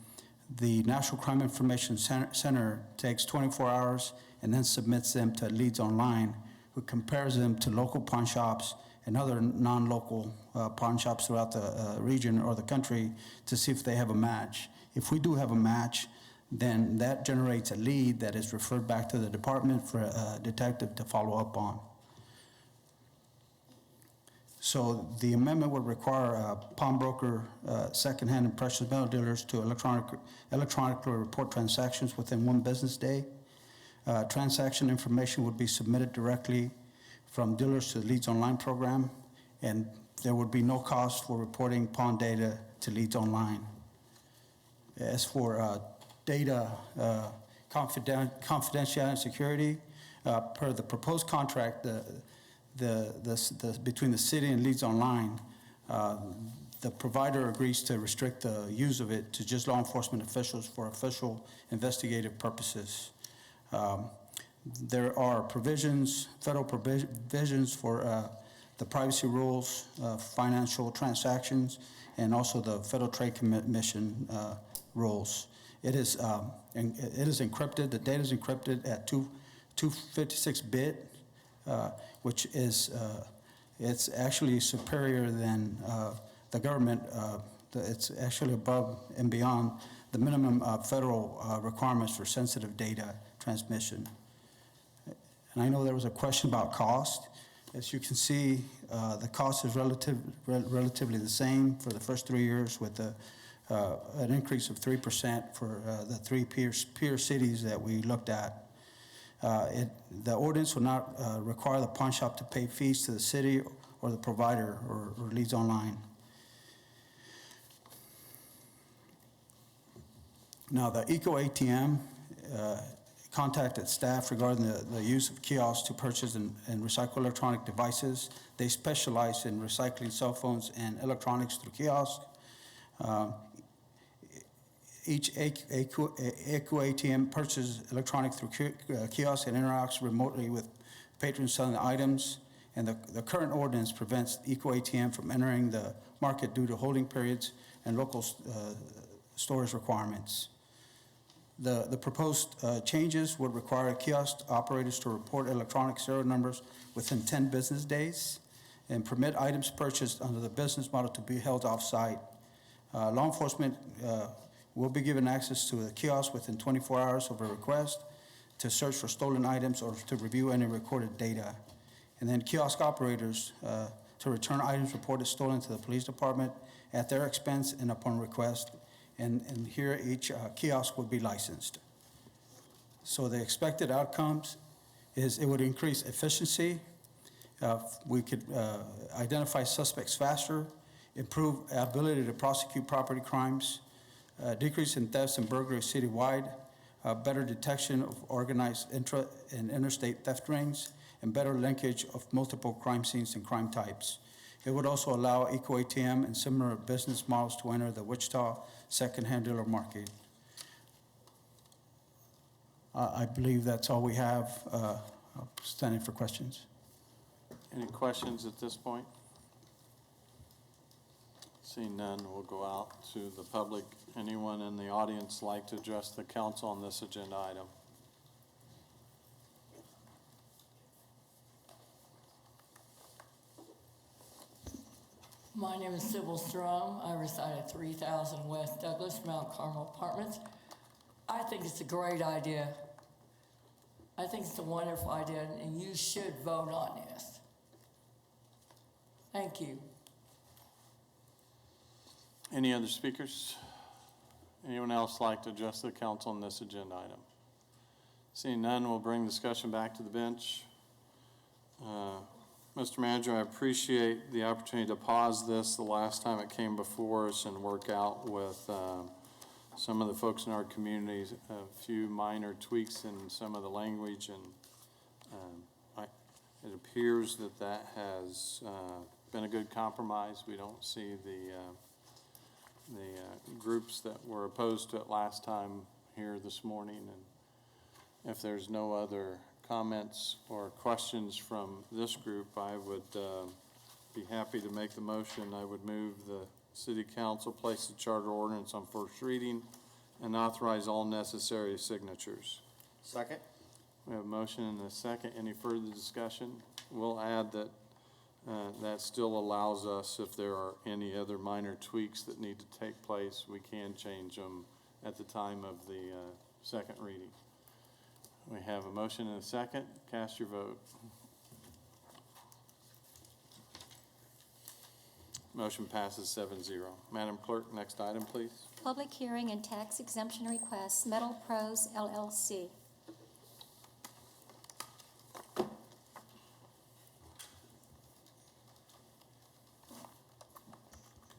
the National Crime Information Center takes 24 hours and then submits them to Leads Online, who compares them to local pawn shops and other non-local pawn shops throughout the region or the country to see if they have a match. If we do have a match, then that generates a lead that is referred back to the department for a detective to follow up on. So the amendment would require pawnbroker, secondhand, and precious metal dealers to electronically report transactions within 1 business day. Transaction information would be submitted directly from dealers to the Leads Online program, and there would be no cost for reporting pawn data to Leads Online. As for data confidentiality and security, per the proposed contract, between the city and Leads Online, the provider agrees to restrict the use of it to just law enforcement officials for official investigative purposes. There are federal provisions for the privacy rules, financial transactions, and also the Federal Trade Commission rules. It is encrypted, the data is encrypted at 256-bit, which is, it's actually superior than the government. It's actually above and beyond the minimum federal requirements for sensitive data transmission. And I know there was a question about cost. As you can see, the cost is relatively the same for the first 3 years, with an increase of 3% for the three peer cities that we looked at. The ordinance will not require the pawn shop to pay fees to the city or the provider or leads online. Now, the Eco ATM contacted staff regarding the use of kiosks to purchase and recycle electronic devices. They specialize in recycling cell phones and electronics through kiosks. Each Eco ATM purchases electronic through kiosks and interacts remotely with patrons selling the items. And the current ordinance prevents Eco ATM from entering the market due to holding periods and local storage requirements. The proposed changes would require kiosk operators to report electronic serial numbers within 10 business days and permit items purchased under the business model to be held off-site. Law enforcement will be given access to the kiosk within 24 hours of a request to search for stolen items or to review any recorded data. And then kiosk operators to return items reported stolen to the police department at their expense and upon request. And here each kiosk would be licensed. So the expected outcomes is it would increase efficiency. We could identify suspects faster, improve ability to prosecute property crimes, decrease in thefts and burglaries citywide, better detection of organized intra and interstate theft rings, and better linkage of multiple crime scenes and crime types. It would also allow Eco ATM and similar business models to enter the Wichita secondhand dealer market. I believe that's all we have. Standing for questions. Any questions at this point? Seeing none, we'll go out to the public. Anyone in the audience like to address the council on this agenda item? My name is Sybil Strom. I reside at 3000 West Douglas, Mount Carmel Apartments. I think it's a great idea. I think it's a wonderful idea, and you should vote on this. Thank you. Any other speakers? Anyone else like to address the council on this agenda item? Seeing none, we'll bring discussion back to the bench. Mr. Manager, I appreciate the opportunity to pause this the last time it came before us and work out with some of the folks in our community a few minor tweaks in some of the language, and it appears that has been a good compromise. We don't see the groups that were opposed to it last time here this morning, and if there's no other comments or questions from this group, I would be happy to make the motion. I would move the City Council place the charter ordinance on first reading and authorize all necessary signatures. Second? We have a motion and a second. Any further discussion? We'll add that that still allows us, if there are any other minor tweaks that need to take place, we can change them at the time of the second reading. We have a motion and a second. Cast your vote. Motion passes 7-0. Madam Clerk, next item, please. Public hearing and tax exemption requests, Metal Pros LLC.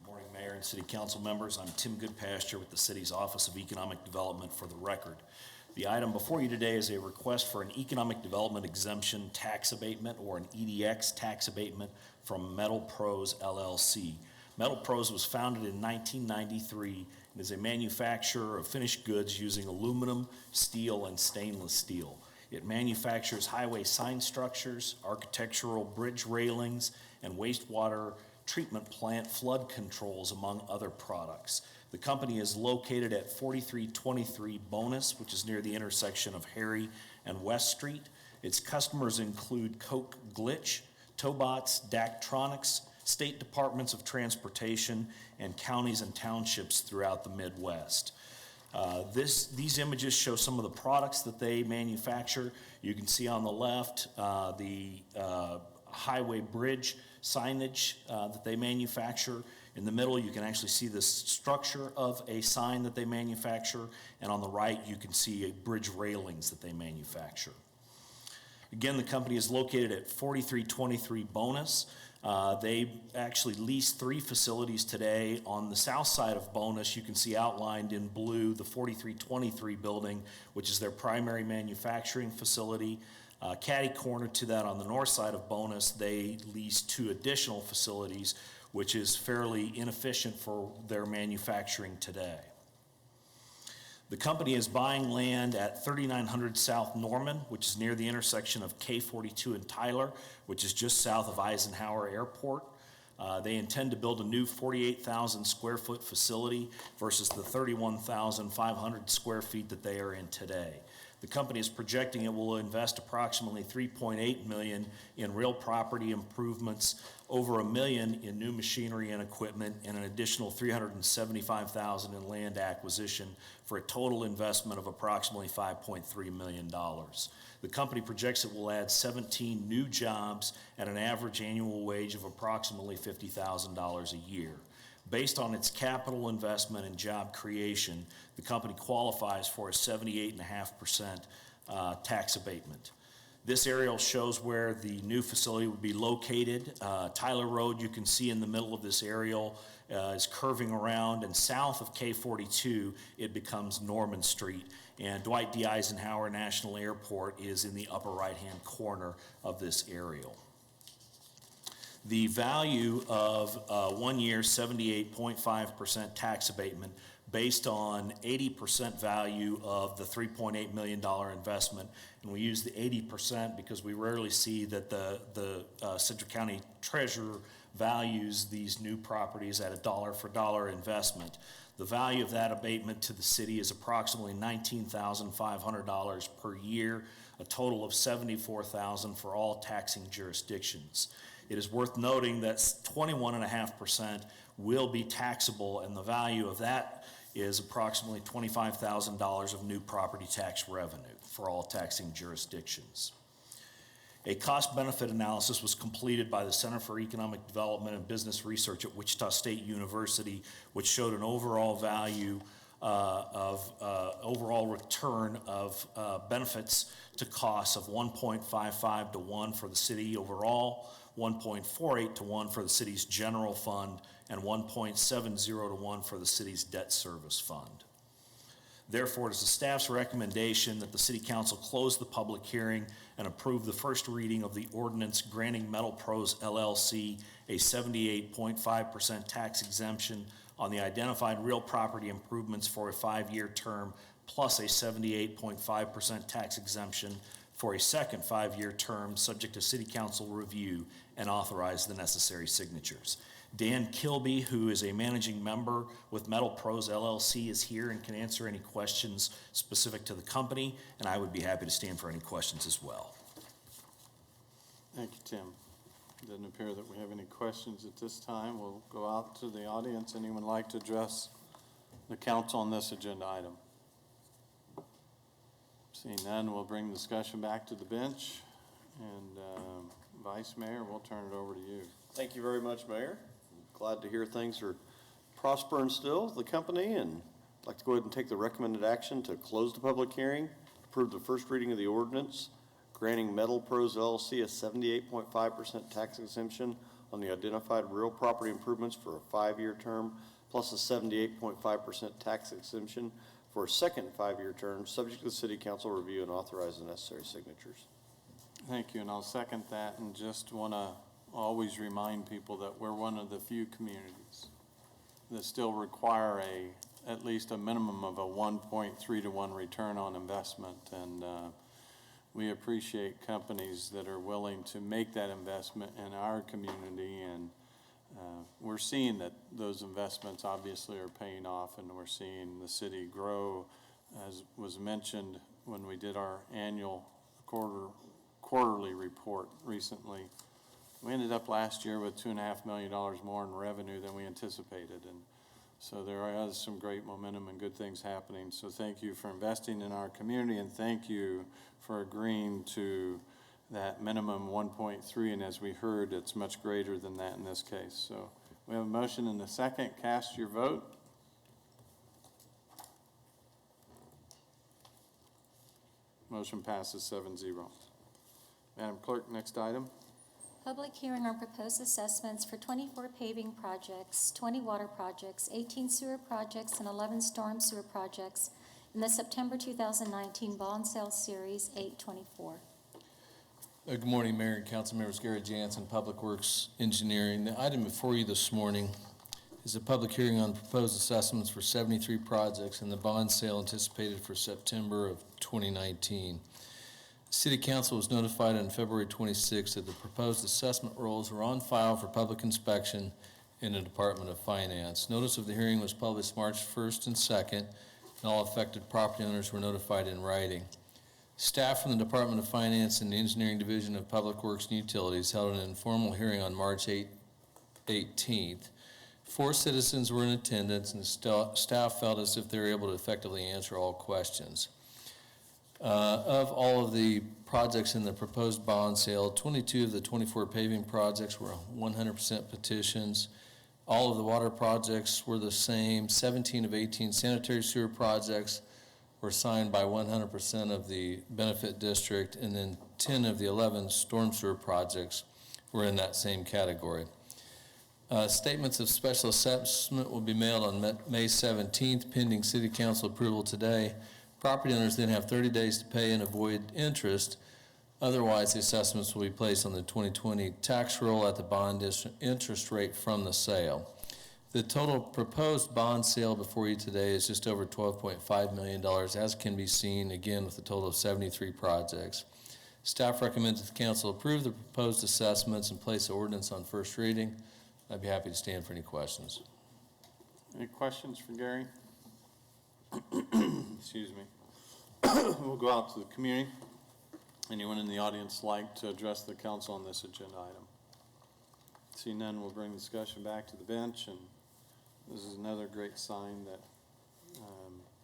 Morning, Mayor and City Council members. I'm Tim Goodpasture with the City's Office of Economic Development. For the record, the item before you today is a request for an economic development exemption tax abatement, or an EDX tax abatement, from Metal Pros LLC. Metal Pros was founded in 1993 and is a manufacturer of finished goods using aluminum, steel, and stainless steel. It manufactures highway sign structures, architectural bridge railings, and wastewater treatment plant flood controls, among other products. The company is located at 4323 Bonus, which is near the intersection of Harry and West Street. Its customers include Coke Glitch, Tobots, Daktronics, state departments of transportation, and counties and townships throughout the Midwest. These images show some of the products that they manufacture. You can see on the left the highway bridge signage that they manufacture. In the middle, you can actually see the structure of a sign that they manufacture, and on the right, you can see bridge railings that they manufacture. Again, the company is located at 4323 Bonus. They actually lease 3 facilities today. On the south side of Bonus, you can see outlined in blue the 4323 building, which is their primary manufacturing facility. Catty corner to that on the north side of Bonus, they lease 2 additional facilities, which is fairly inefficient for their manufacturing today. The company is buying land at 3900 South Norman, which is near the intersection of K42 and Tyler, which is just south of Eisenhower Airport. They intend to build a new 48,000 square foot facility versus the 31,500 square feet that they are in today. The company is projecting it will invest approximately $3.8 million in real property improvements, over $1 million in new machinery and equipment, and an additional $375,000 in land acquisition for a total investment of approximately $5.3 million. The company projects it will add 17 new jobs at an average annual wage of approximately $50,000 a year. Based on its capital investment and job creation, the company qualifies for a 78.5% tax abatement. This aerial shows where the new facility would be located. Tyler Road, you can see in the middle of this aerial, is curving around, and south of K42, it becomes Norman Street. And Dwight D. Eisenhower National Airport is in the upper right-hand corner of this aerial. The value of 1 year 78.5% tax abatement based on 80% value of the $3.8 million investment. And we use the 80% because we rarely see that the Central County Treasurer values these new properties at a dollar for dollar investment. The value of that abatement to the city is approximately $19,500 per year, a total of $74,000 for all taxing jurisdictions. It is worth noting that 21.5% will be taxable, and the value of that is approximately $25,000 of new property tax revenue for all taxing jurisdictions. A cost-benefit analysis was completed by the Center for Economic Development and Business Research at Wichita State University, which showed an overall value overall return of benefits to costs of 1.55 to 1 for the city overall, 1.48 to 1 for the city's general fund, and 1.70 to 1 for the city's debt service fund. Therefore, it is the staff's recommendation that the City Council close the public hearing and approve the first reading of the ordinance granting Metal Pros LLC a 78.5% tax exemption on the identified real property improvements for a 5-year term, plus a 78.5% tax exemption for a second 5-year term, subject to City Council review, and authorize the necessary signatures. Dan Kilby, who is a managing member with Metal Pros LLC, is here and can answer any questions specific to the company, and I would be happy to stand for any questions as well. Thank you, Tim. Doesn't appear that we have any questions at this time. We'll go out to the audience. Anyone like to address the council on this agenda item? Seeing none, we'll bring the discussion back to the bench. And Vice Mayor, we'll turn it over to you. Thank you very much, Mayor. Glad to hear things are prospering still, the company, and I'd like to go ahead and take the recommended action to close the public hearing, approve the first reading of the ordinance, granting Metal Pros LLC a 78.5% tax exemption on the identified real property improvements for a 5-year term, plus a 78.5% tax exemption for a second 5-year term, subject to the City Council review and authorize the necessary signatures. Thank you, and I'll second that, and just want to always remind people that we're one of the few communities that still require at least a minimum of a 1.3 to 1 return on investment, and we appreciate companies that are willing to make that investment in our community, and we're seeing that those investments obviously are paying off, and we're seeing the city grow, as was mentioned when we did our annual quarterly report recently. We ended up last year with $2.5 million more in revenue than we anticipated, and so there is some great momentum and good things happening. So thank you for investing in our community, and thank you for agreeing to that minimum 1.3, and as we heard, it's much greater than that in this case. So we have a motion and a second. Cast your vote. Motion passes 7-0. Madam Clerk, next item. Public hearing on proposed assessments for 24 paving projects, 20 water projects, 18 sewer projects, and 11 storm sewer projects in the September 2019 bond sale series 824. Good morning, Mayor and Council members. Gary Jansen, Public Works Engineering. The item before you this morning is a public hearing on proposed assessments for 73 projects and the bond sale anticipated for September of 2019. City Council was notified on February 26th that the proposed assessment rolls were on file for public inspection in the Department of Finance. Notice of the hearing was published March 1st and 2nd, and all affected property owners were notified in writing. Staff from the Department of Finance and the Engineering Division of Public Works and Utilities held an informal hearing on March 18th. 4 citizens were in attendance, and the staff felt as if they were able to effectively answer all questions. Of all of the projects in the proposed bond sale, 22 of the 24 paving projects were 100% petitions. All of the water projects were the same. 17 of 18 sanitary sewer projects were signed by 100% of the benefit district, and then 10 of the 11 storm sewer projects were in that same category. Statements of special assessment will be mailed on May 17th, pending City Council approval today. Property owners then have 30 days to pay and avoid interest. Otherwise, the assessments will be placed on the 2020 tax roll at the bond interest rate from the sale. The total proposed bond sale before you today is just over $12.5 million, as can be seen again with a total of 73 projects. Staff recommends that the council approve the proposed assessments and place the ordinance on first reading. I'd be happy to stand for any questions. Any questions for Gary? Excuse me. We'll go out to the community. Anyone in the audience like to address the council on this agenda item? Seeing none, we'll bring the discussion back to the bench, and this is another great sign that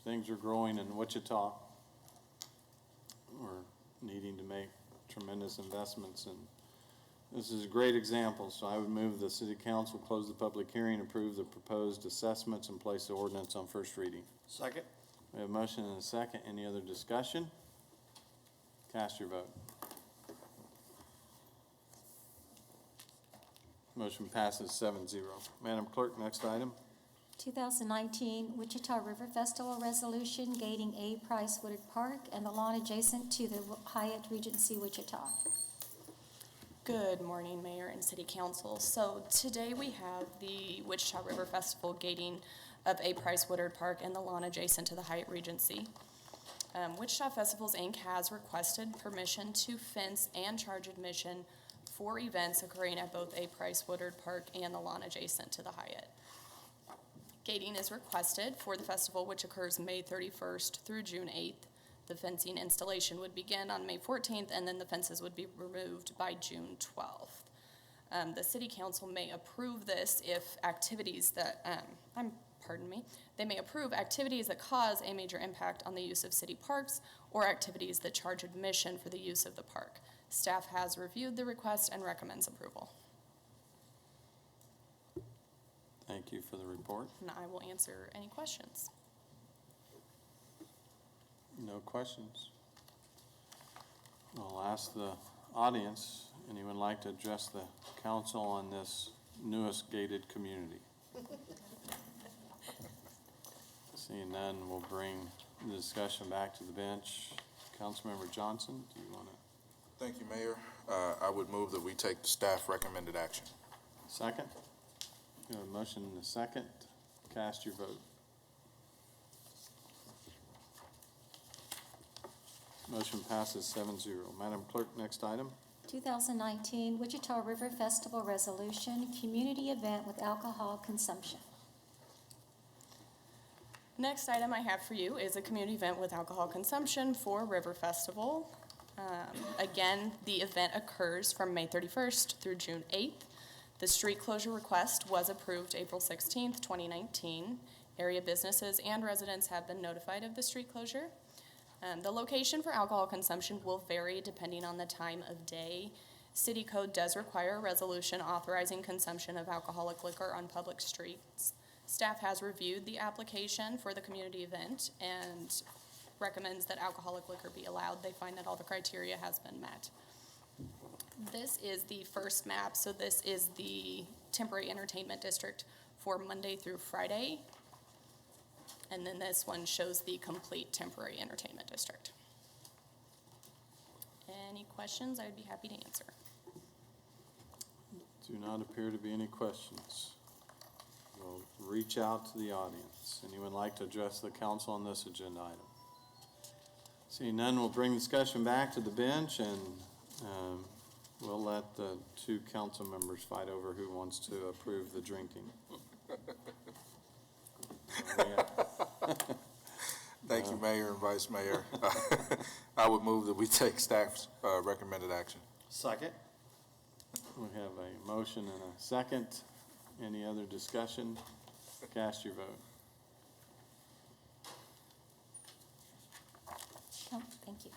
things are growing in Wichita. We're needing to make tremendous investments, and this is a great example. So I would move the City Council close the public hearing, approve the proposed assessments, and place the ordinance on first reading. Second. We have a motion and a second. Any other discussion? Cast your vote. Motion passes 7-0. Madam Clerk, next item. 2019 Wichita River Festival Resolution gating A Price Wooded Park and the lawn adjacent to the Hyatt Regency Wichita. Good morning, Mayor and City Council. So today we have the Wichita River Festival gating of A Price Woodard Park and the lawn adjacent to the Hyatt Regency. Wichita Festivals, Inc. has requested permission to fence and charge admission for events occurring at both A Price Woodard Park and the lawn adjacent to the Hyatt. Gating is requested for the festival, which occurs May 31st through June 8th. The fencing installation would begin on May 14th, and then the fences would be removed by June 12th. The City Council may approve this if activities that, they may approve activities that cause a major impact on the use of city parks or activities that charge admission for the use of the park. Staff has reviewed the request and recommends approval. Thank you for the report. And I will answer any questions. No questions. I'll ask the audience, anyone like to address the council on this newest gated community? Seeing none, we'll bring the discussion back to the bench. Councilmember Johnson, do you want to? Thank you, Mayor. I would move that we take the staff recommended action. Second? We have a motion and a second. Cast your vote. Motion passes 7-0. Madam Clerk, next item. 2019 Wichita River Festival Resolution, community event with alcohol consumption. Next item I have for you is a community event with alcohol consumption for River Festival. Again, the event occurs from May 31st through June 8th. The street closure request was approved April 16th, 2019. Area businesses and residents have been notified of the street closure. The location for alcohol consumption will vary depending on the time of day. City code does require a resolution authorizing consumption of alcoholic liquor on public streets. Staff has reviewed the application for the community event and recommends that alcoholic liquor be allowed. They find that all the criteria has been met. This is the first map, so this is the temporary entertainment district for Monday through Friday. And then this one shows the complete temporary entertainment district. Any questions? I would be happy to answer. Do not appear to be any questions. We'll reach out to the audience. Anyone like to address the council on this agenda item? Seeing none, we'll bring discussion back to the bench, and we'll let the two council members fight over who wants to approve the drinking. Thank you, Mayor and Vice Mayor. I would move that we take staff's recommended action. Second. We have a motion and a second. Any other discussion? Cast your vote. Oh, thank you.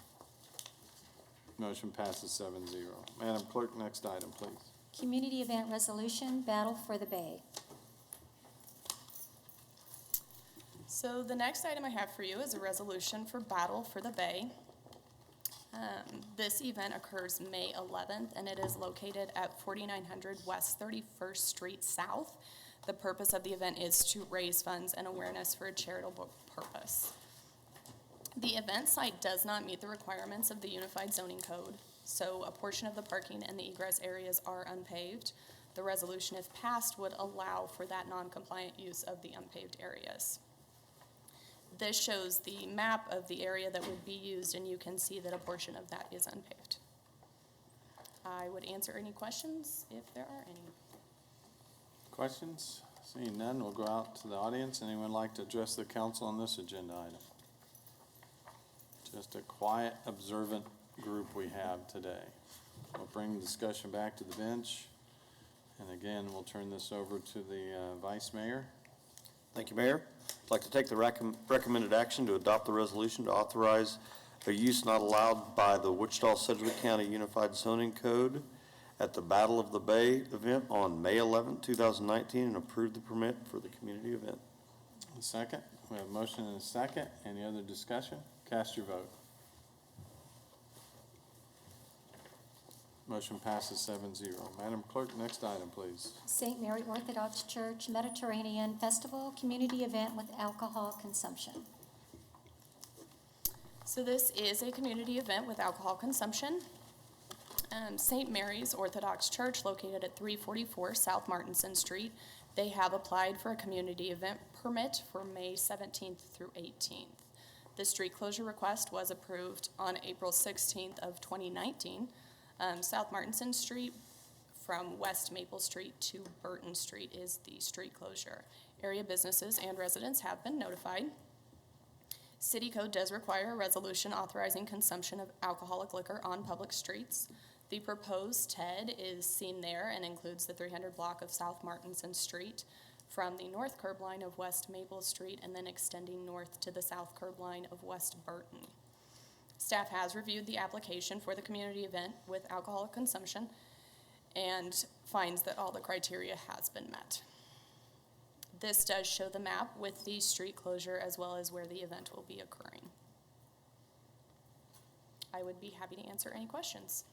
Motion passes 7-0. Madam Clerk, next item, please. Community event resolution, Battle for the Bay. So the next item I have for you is a resolution for Battle for the Bay. This event occurs May 11th, and it is located at 4900 West 31st Street South. The purpose of the event is to raise funds and awareness for a charitable purpose. The event site does not meet the requirements of the Unified Zoning Code, so a portion of the parking and the egress areas are unpaved. The resolution, if passed, would allow for that non-compliant use of the unpaved areas. This shows the map of the area that would be used, and you can see that a portion of that is unpaved. I would answer any questions if there are any. Questions? Seeing none, we'll go out to the audience. Anyone like to address the council on this agenda item? Just a quiet, observant group we have today. We'll bring the discussion back to the bench. And again, we'll turn this over to the Vice Mayor. Thank you, Mayor. I'd like to take the recommended action to adopt the resolution to authorize a use not allowed by the Wichita-Sedgwick County Unified Zoning Code at the Battle of the Bay event on May 11, 2019, and approve the permit for the community event. A second. We have a motion and a second. Any other discussion? Cast your vote. Motion passes 7-0. Madam Clerk, next item, please. St. Mary Orthodox Church Mediterranean Festival, community event with alcohol consumption. So this is a community event with alcohol consumption. St. Mary's Orthodox Church, located at 344 South Martinson Street, they have applied for a community event permit for May 17th through 18th. The street closure request was approved on April 16th of 2019. South Martinson Street from West Maple Street to Burton Street is the street closure. Area businesses and residents have been notified. City code does require a resolution authorizing consumption of alcoholic liquor on public streets. The proposed TED is seen there and includes the 300 block of South Martinson Street from the north curb line of West Maple Street and then extending north to the south curb line of West Burton. Staff has reviewed the application for the community event with alcoholic consumption and finds that all the criteria has been met. This does show the map with the street closure as well as where the event will be occurring. I would be happy to answer any questions.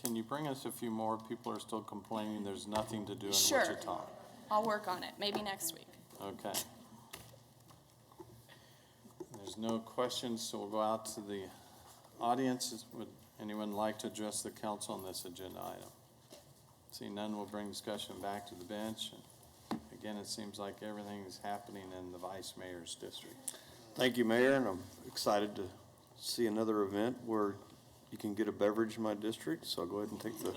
Can you bring us a few more? People are still complaining there's nothing to do in Sure. Wichita. I'll work on it, maybe next week. Okay. There's no questions, so we'll go out to the audience. Would anyone like to address the council on this agenda item? Seeing none, we'll bring discussion back to the bench. Again, it seems like everything is happening in the Vice Mayor's district. Thank you, Mayor, and I'm excited to see another event where you can get a beverage in my district, so I'll go ahead and take the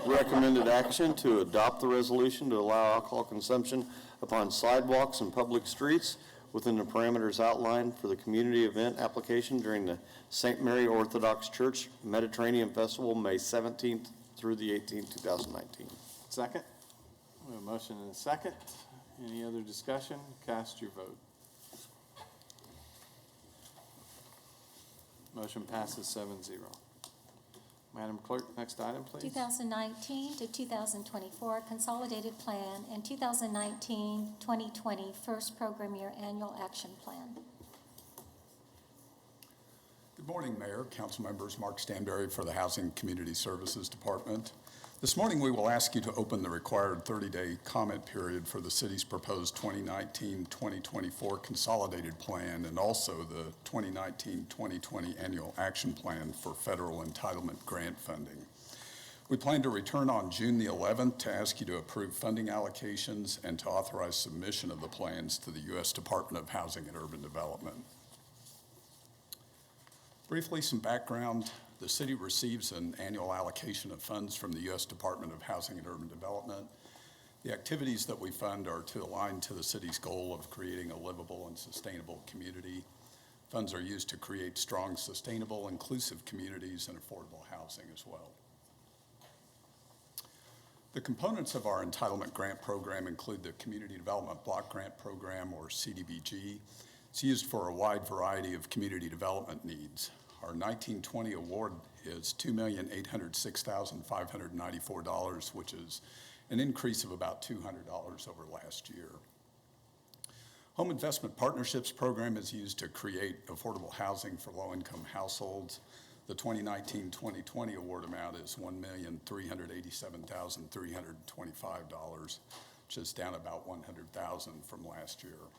recommended action to adopt the resolution to allow alcohol consumption upon sidewalks and public streets within the parameters outlined for the community event application during the St. Mary Orthodox Church Mediterranean Festival, May 17th through the 18th, 2019. Second? We have a motion and a second. Any other discussion? Cast your vote. Motion passes 7-0. Madam Clerk, next item, please. 2019 to 2024 Consolidated Plan and 2019-2020 First Program Year Annual Action Plan. Good morning, Mayor, council members. Mark Stanberry for the Housing Community Services Department. This morning, we will ask you to open the required 30-day comment period for the city's proposed 2019-2024 Consolidated Plan and also the 2019-2020 Annual Action Plan for federal entitlement grant funding. We plan to return on June the 11th to ask you to approve funding allocations and to authorize submission of the plans to the U.S. Department of Housing and Urban Development. Briefly, some background. The city receives an annual allocation of funds from the U.S. Department of Housing and Urban Development. The activities that we fund are to align to the city's goal of creating a livable and sustainable community. Funds are used to create strong, sustainable, inclusive communities and affordable housing as well. The components of our entitlement grant program include the Community Development Block Grant Program, or CDBG. It's used for a wide variety of community development needs. Our 1920 award is $2,806,594, which is an increase of about $200 over last year. Home Investment Partnerships Program is used to create affordable housing for low-income households. The 2019-2020 award amount is $1,387,325, which is down about $100,000 from last year.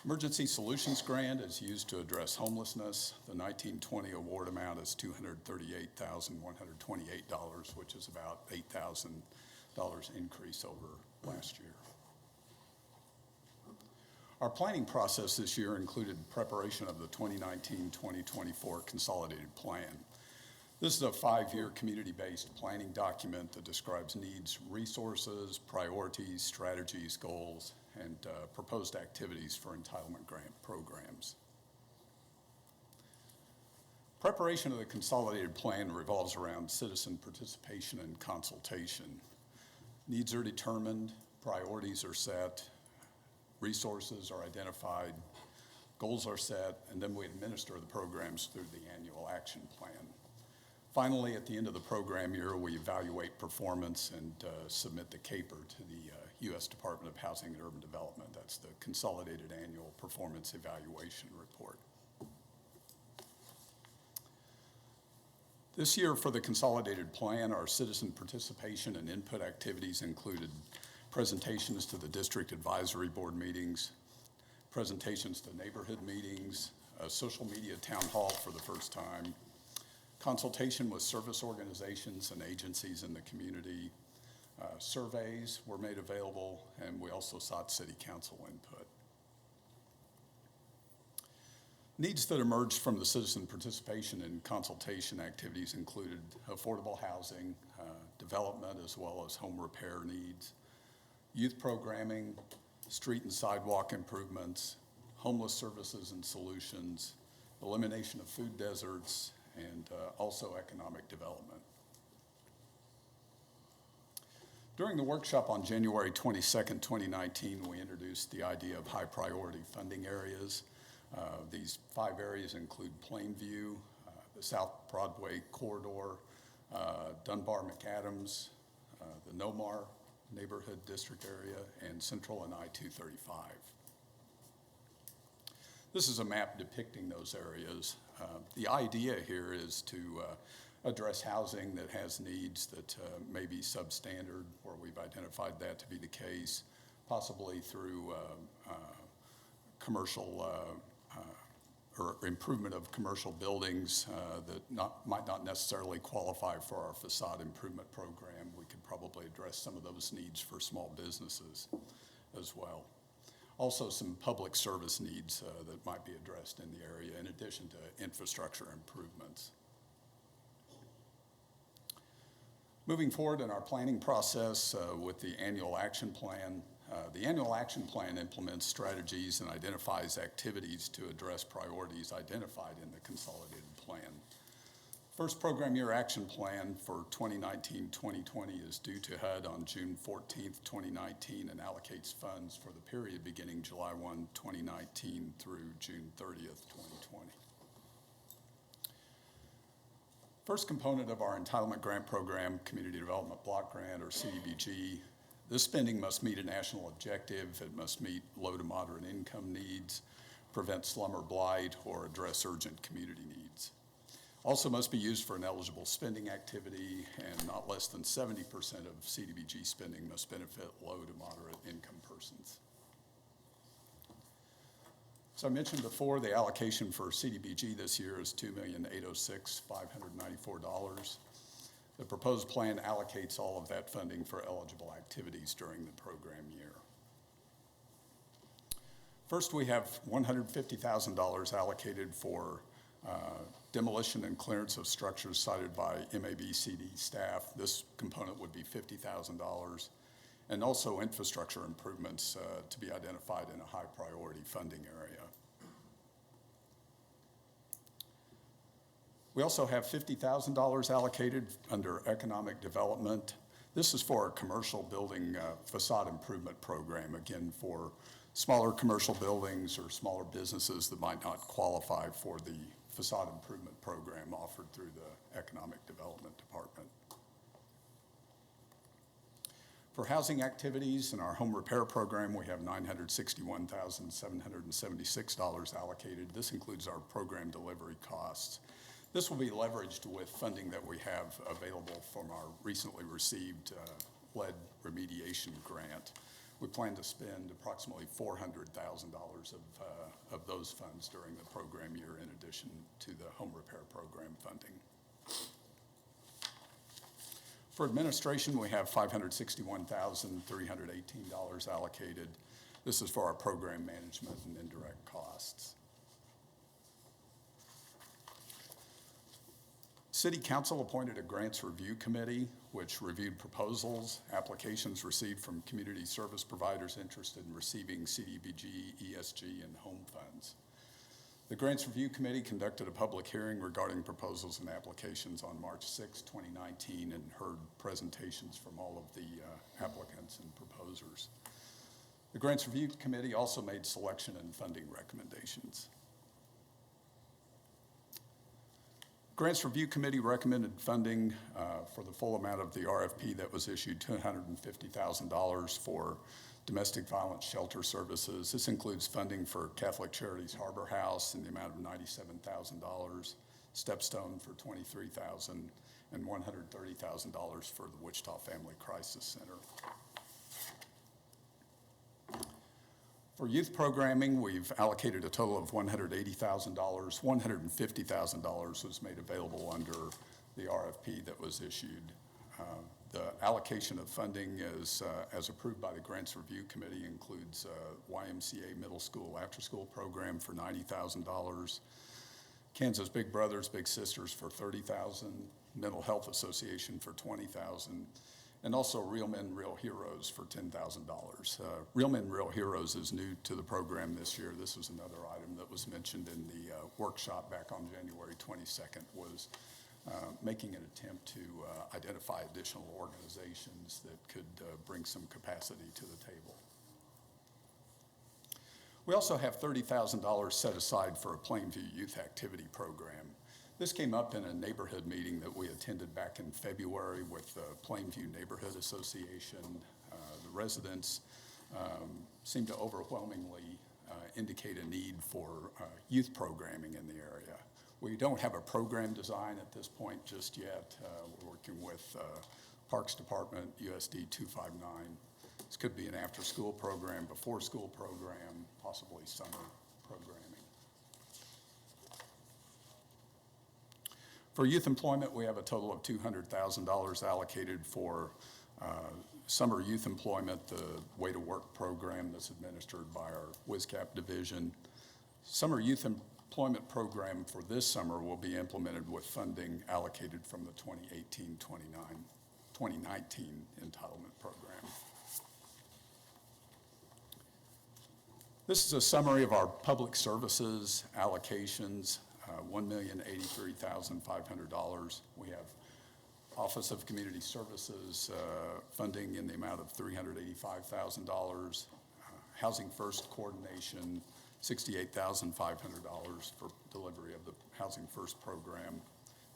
Emergency Solutions Grant is used to address homelessness. The 1920 award amount is $238,128, which is about $8,000 increase over last year. Our planning process this year included preparation of the 2019-2024 Consolidated Plan. This is a 5-year community-based planning document that describes needs, resources, priorities, strategies, goals, and proposed activities for entitlement grant programs. Preparation of the Consolidated Plan revolves around citizen participation and consultation. Needs are determined, priorities are set, resources are identified, goals are set, and then we administer the programs through the annual action plan. Finally, at the end of the program year, we evaluate performance and submit the CAPER to the U.S. Department of Housing and Urban Development. That's the Consolidated Annual Performance Evaluation Report. This year for the Consolidated Plan, our citizen participation and input activities included presentations to the District Advisory Board meetings, presentations to neighborhood meetings, a social media town hall for the first time, consultation with service organizations and agencies in the community. Surveys were made available, and we also sought city council input. Needs that emerged from the citizen participation and consultation activities included affordable housing, development, as well as home repair needs, youth programming, street and sidewalk improvements, homeless services and solutions, elimination of food deserts, and also economic development. During the workshop on January 22nd, 2019, we introduced the idea of high priority funding areas. These 5 areas include Plainview, the South Broadway corridor, Dunbar McAdams, the Nomar neighborhood district area, and Central and I-235. This is a map depicting those areas. The idea here is to address housing that has needs that may be substandard, where we've identified that to be the case, possibly through commercial or improvement of commercial buildings that might not necessarily qualify for our facade improvement program. We could probably address some of those needs for small businesses as well. Also, some public service needs that might be addressed in the area, in addition to infrastructure improvements. Moving forward in our planning process with the annual action plan. The annual action plan implements strategies and identifies activities to address priorities identified in the consolidated plan. First program year action plan for 2019-2020 is due to HUD on June 14th, 2019, and allocates funds for the period beginning July 1, 2019 through June 30th, 2020. First component of our entitlement grant program, Community Development Block Grant, or CDBG. This spending must meet a national objective. It must meet low to moderate income needs, prevent slum or blight, or address urgent community needs. Also must be used for an eligible spending activity, and not less than 70% of CDBG spending must benefit low to moderate income persons. So I mentioned before, the allocation for CDBG this year is $2,806,594. The proposed plan allocates all of that funding for eligible activities during the program year. First, we have $150,000 allocated for demolition and clearance of structures cited by MABCD staff. This component would be $50,000. And also infrastructure improvements to be identified in a high priority funding area. We also have $50,000 allocated under economic development. This is for a commercial building facade improvement program, again, for smaller commercial buildings or smaller businesses that might not qualify for the facade improvement program offered through the Economic Development Department. For housing activities in our home repair program, we have $961,776 allocated. This includes our program delivery costs. This will be leveraged with funding that we have available from our recently received lead remediation grant. We plan to spend approximately $400,000 of those funds during the program year in addition to the home repair program funding. For administration, we have $561,318 allocated. This is for our program management and indirect costs. City Council appointed a grants review committee, which reviewed proposals, applications received from community service providers interested in receiving CDBG, ESG, and home funds. The Grants Review Committee conducted a public hearing regarding proposals and applications on March 6, 2019, and heard presentations from all of the applicants and proposers. The Grants Review Committee also made selection and funding recommendations. Grants Review Committee recommended funding for the full amount of the RFP that was issued, $250,000 for domestic violence shelter services. This includes funding for Catholic Charities Harbor House in the amount of $97,000, Stepstone for $23,000, and $130,000 for the Wichita Family Crisis Center. For youth programming, we've allocated a total of $180,000. $150,000 was made available under the RFP that was issued. The allocation of funding is, as approved by the Grants Review Committee, includes YMCA Middle School After School Program for $90,000, Kansas Big Brothers Big Sisters for $30,000, Mental Health Association for $20,000, and also Real Men, Real Heroes for $10,000. Real Men, Real Heroes is new to the program this year. This was another item that was mentioned in the workshop back on January 22nd, was making an attempt to identify additional organizations that could bring some capacity to the table. We also have $30,000 set aside for a Plainview Youth Activity Program. This came up in a neighborhood meeting that we attended back in February with the Plainview Neighborhood Association. The residents seemed to overwhelmingly indicate a need for youth programming in the area. We don't have a program design at this point just yet. We're working with Parks Department, USD 259. This could be an after-school program, before-school program, possibly summer programming. For youth employment, we have a total of $200,000 allocated for summer youth employment, the Way to Work program that's administered by our WISCAP division. Summer youth employment program for this summer will be implemented with funding allocated from the 2018-29 2019 entitlement program. This is a summary of our public services allocations, $1,083,500. We have Office of Community Services funding in the amount of $385,000. Housing First Coordination, $68,500 for delivery of the Housing First program.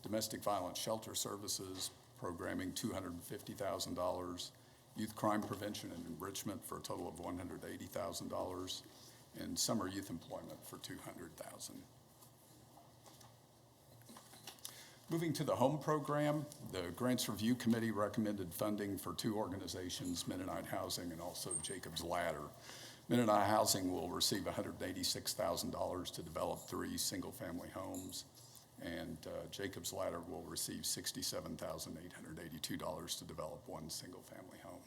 Domestic Violence Shelter Services programming, $250,000. Youth Crime Prevention and Enrichment for a total of $180,000. And Summer Youth Employment for $200,000. Moving to the home program, the Grants Review Committee recommended funding for two organizations, Mennonite Housing and also Jacob's Ladder. Mennonite Housing will receive $186,000 to develop 3 single-family homes, and Jacob's Ladder will receive $67,882 to develop 1 single-family home.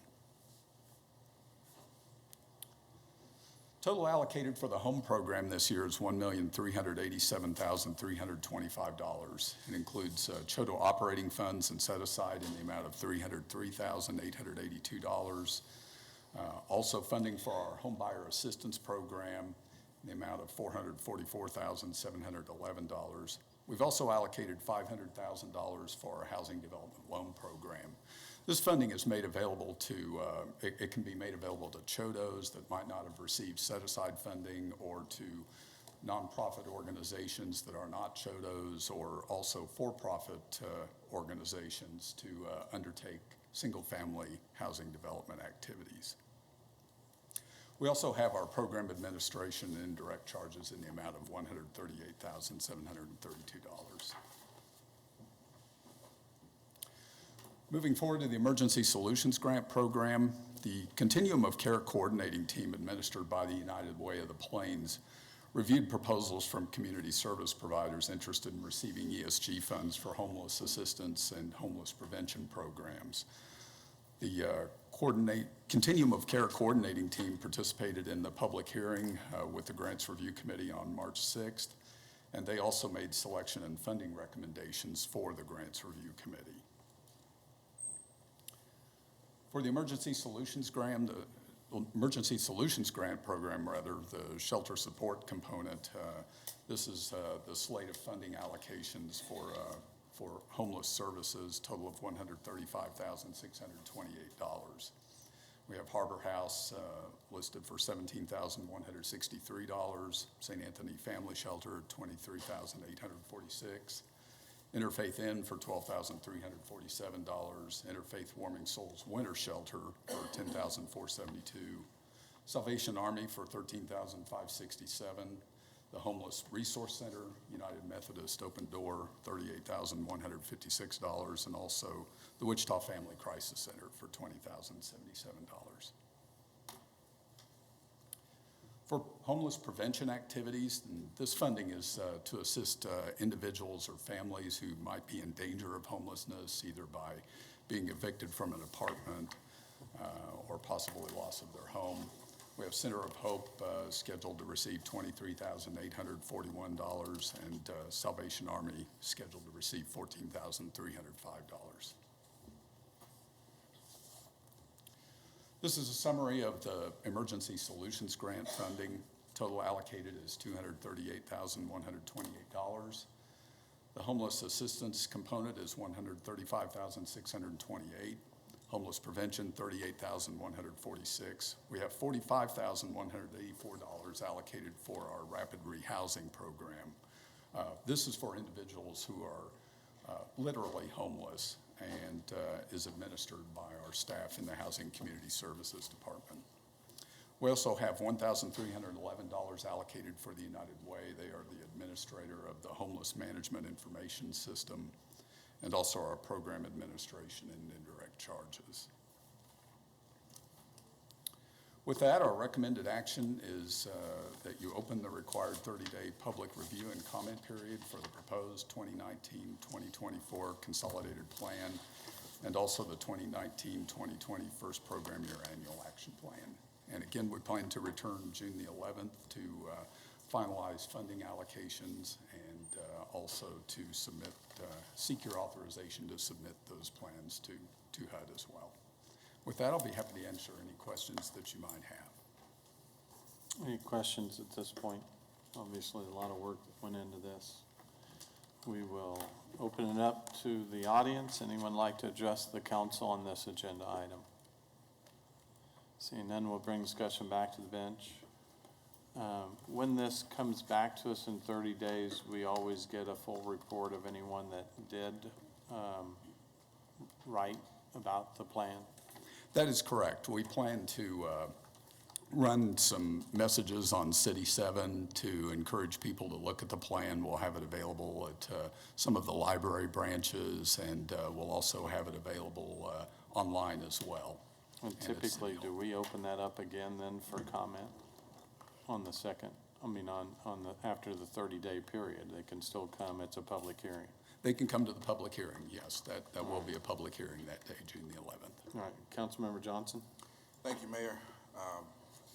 Total allocated for the home program this year is $1,387,325. It includes CHOTO operating funds and set aside in the amount of $303,882. Also funding for our home buyer assistance program in the amount of $444,711. We've also allocated $500,000 for our housing development loan program. This funding is made available to, it can be made available to CHOTOs that might not have received set-aside funding, or to nonprofit organizations that are not CHOTOs, or also for-profit organizations to undertake single-family housing development activities. We also have our program administration and indirect charges in the amount of $138,732. Moving forward to the Emergency Solutions Grant Program, the Continuum of Care Coordinating Team administered by the United Way of the Plains reviewed proposals from community service providers interested in receiving ESG funds for homeless assistance and homeless prevention programs. The Continuum of Care Coordinating Team participated in the public hearing with the Grants Review Committee on March 6th, and they also made selection and funding recommendations for the Grants Review Committee. For the Emergency Solutions Grant Program, the shelter support component, this is the slate of funding allocations for homeless services, total of $135,628. We have Harbor House listed for $17,163, St. Anthony Family Shelter, $23,846, Interfaith Inn for $12,347, Interfaith Warming Souls Winter Shelter for $10,472, Salvation Army for $13,567, the Homeless Resource Center, United Methodist Open Door, $38,156, and also the Wichita Family Crisis Center for $20,077. For homeless prevention activities, this funding is to assist individuals or families who might be in danger of homelessness, either by being evicted from an apartment or possibly loss of their home. We have Center of Hope scheduled to receive $23,841, and Salvation Army scheduled to receive $14,305. This is a summary of the Emergency Solutions Grant funding. Total allocated is $238,128. The homeless assistance component is $135,628. Homeless prevention, $38,146. We have $45,184 allocated for our rapid rehousing program. This is for individuals who are literally homeless, and is administered by our staff in the Housing Community Services Department. We also have $1,311 allocated for the United Way. They are the administrator of the Homeless Management Information System, and also our program administration and indirect charges. With that, our recommended action is that you open the required 30-day public review and comment period for the proposed 2019-2024 consolidated plan, and also the 2019-2020 first program year annual action plan. And again, we plan to return June the 11th to finalize funding allocations and also to submit, seek your authorization to submit those plans to HUD as well. With that, I'll be happy to answer any questions that you might have. Any questions at this point? Obviously, a lot of work went into this. We will open it up to the audience. Anyone like to address the council on this agenda item? Seeing none, we'll bring discussion back to the bench. When this comes back to us in 30 days, we always get a full report of anyone that did write about the plan. That is correct. We plan to run some messages on City 7 to encourage people to look at the plan. We'll have it available at some of the library branches, and we'll also have it available online as well. And typically, do we open that up again then for comment on the second? I mean, on the after the 30-day period, they can still come. It's a public hearing. They can come to the public hearing, yes. That will be a public hearing that day, June the 11th. All right, Councilmember Johnson. Thank you, Mayor.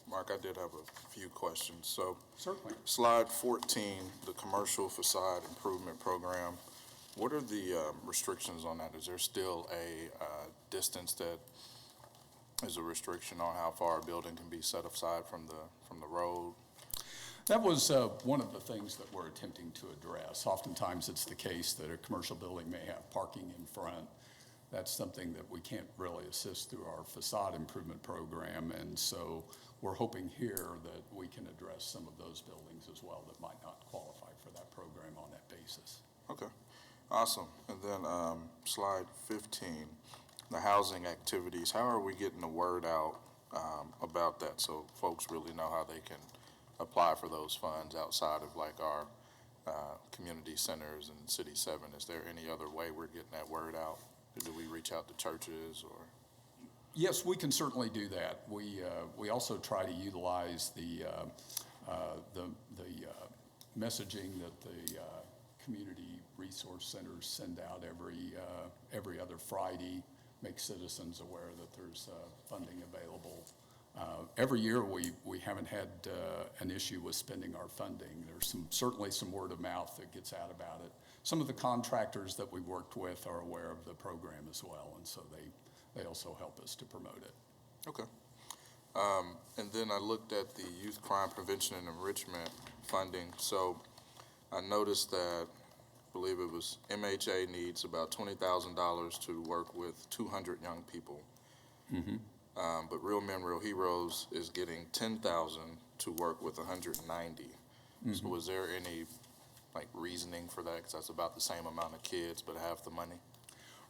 Mark, I did have a few questions. So, certainly. Slide 14, the commercial facade improvement program. What are the restrictions on that? Is there still a distance that is a restriction on how far a building can be set aside from the road? That was one of the things that we're attempting to address. Oftentimes it's the case that a commercial building may have parking in front. That's something that we can't really assist through our facade improvement program, and so we're hoping here that we can address some of those buildings as well that might not qualify for that program on that basis. Okay, awesome. And then slide 15, the housing activities. How are we getting the word out about that so folks really know how they can apply for those funds outside of like our community centers and City 7? Is there any other way we're getting that word out? Do we reach out to churches or? Yes, we can certainly do that. We also try to utilize the messaging that the community resource centers send out every other Friday, make citizens aware that there's funding available. Every year we haven't had an issue with spending our funding. There's certainly some word of mouth that gets out about it. Some of the contractors that we worked with are aware of the program as well, and so they also help us to promote it. Okay. And then I looked at the youth crime prevention and enrichment funding. So I noticed that, I believe it was MHA needs about $20,000 to work with 200 young people. Mm-hmm. But Real Men, Real Heroes is getting $10,000 to work with 190. Mm-hmm. So was there any reasoning for that? Because that's about the same amount of kids, but half the money.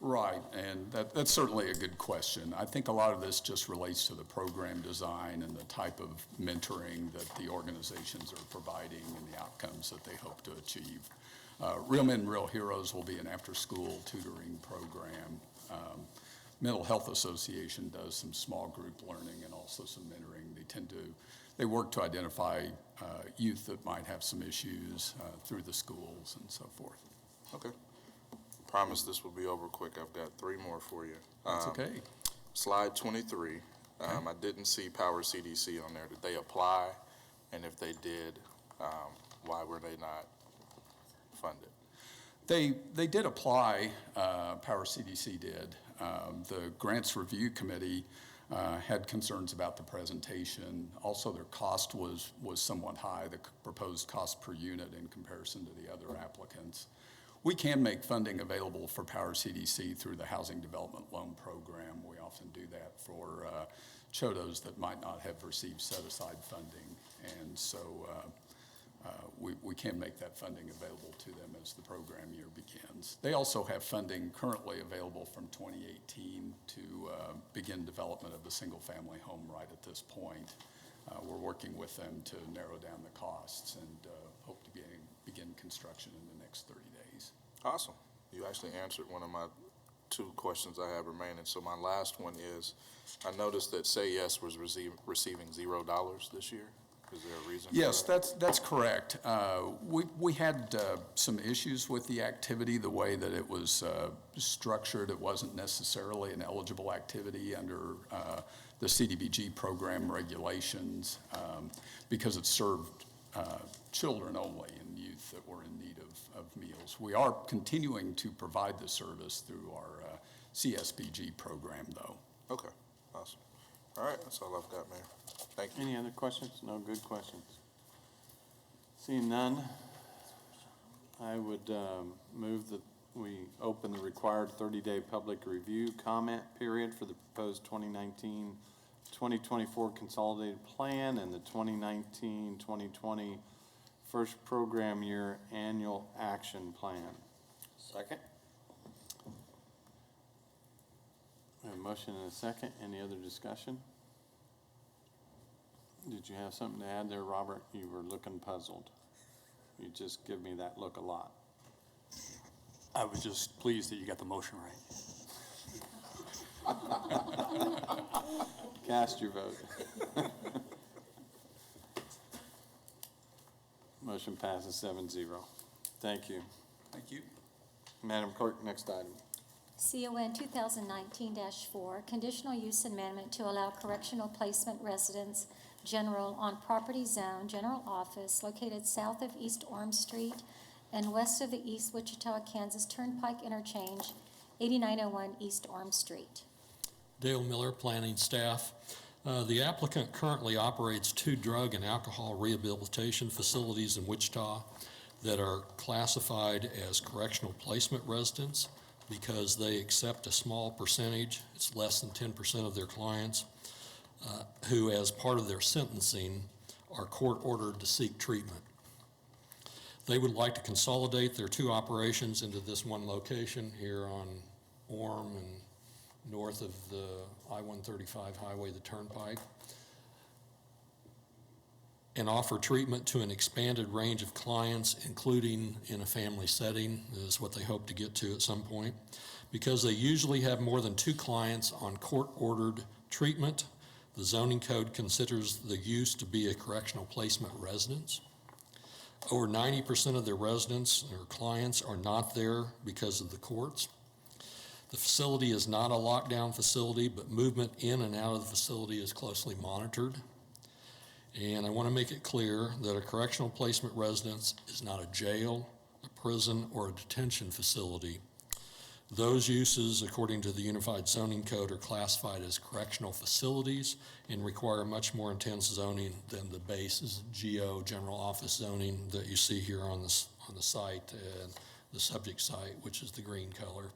Right, and that's certainly a good question. I think a lot of this just relates to the program design and the type of mentoring that the organizations are providing and the outcomes that they hope to achieve. Real Men, Real Heroes will be an after-school tutoring program. Mental Health Association does some small group learning and also some mentoring. They work to identify youth that might have some issues through the schools and so forth. Okay. Promise this will be over quick. I've got 3 more for you. That's okay. Slide 23. I didn't see Power CDC on there. Did they apply? And if they did, why were they not funded? They did apply. Power CDC did. The Grants Review Committee had concerns about the presentation. Also, their cost was somewhat high, the proposed cost per unit in comparison to the other applicants. We can make funding available for Power CDC through the Housing Development Loan Program. We often do that for CHODOs that might not have received set-aside funding. And so we can make that funding available to them as the program year begins. They also have funding currently available from 2018 to begin development of a single-family home right at this point. We're working with them to narrow down the costs and hope to begin construction in the next 30 days. Awesome. You actually answered one of my 2 questions I have remaining. So my last one is, I noticed that Say Yes was receiving $0 this year. Is there a reason? Yes, that's correct. We had some issues with the activity, the way that it was structured. It wasn't necessarily an eligible activity under the CDBG program regulations because it served children only and youth. youth that were in need of meals. We are continuing to provide the service through our CSBG program, though. Okay, awesome. All right, that's all I've got, Mayor. Thank you. Any other questions? No, good questions. Seeing none, I would move that we open the required 30-day public review comment period for the proposed 2019-2024 consolidated plan and the 2019-2020 first program year annual action plan. Second? We have a motion and a second. Any other discussion? Did you have something to add there, Robert? You were looking puzzled. You just give me that look a lot. I was just pleased that you got the motion right. Cast your vote. Motion passes 7-0. Thank you. Thank you. Madam Clerk, next item. CON 2019-4, conditional use amendment to allow correctional placement residents general on property zone general office located south of East Orm Street and west of the East Wichita, Kansas Turnpike Interchange, 8901 East Orm Street. Dale Miller, planning staff. The applicant currently operates 2 drug and alcohol rehabilitation facilities in Wichita that are classified as correctional placement residents because they accept a small percentage, it's less than 10% of their clients, who as part of their sentencing are court-ordered to seek treatment. They would like to consolidate their 2 operations into this one location here on Orm and north of the I-135 highway, the Turnpike, and offer treatment to an expanded range of clients, including in a family setting, is what they hope to get to at some point. Because they usually have more than 2 clients on court-ordered treatment, the zoning code considers the use to be a correctional placement residence. Over 90% of their residents or clients are not there because of the courts. The facility is not a lockdown facility, but movement in and out of the facility is closely monitored. And I want to make it clear that a correctional placement residence is not a jail, a prison, or a detention facility. Those uses, according to the Unified Zoning Code, are classified as correctional facilities and require much more intense zoning than the base GO, general office zoning, that you see here on the site and the subject site, which is the green color.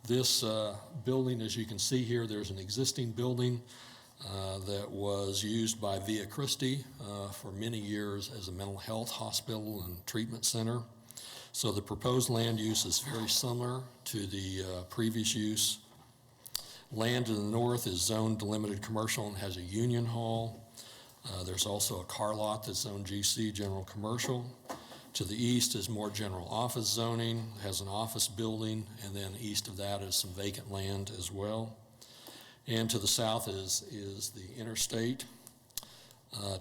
This building, as you can see here, there's an existing building that was used by Via Christi for many years as a mental health hospital and treatment center. So the proposed land use is very similar to the previous use. Land to the north is zoned delimited commercial and has a union hall. There's also a car lot that's zoned GC, general commercial. To the east is more general office zoning, has an office building, and then east of that is some vacant land as well. And to the south is the interstate.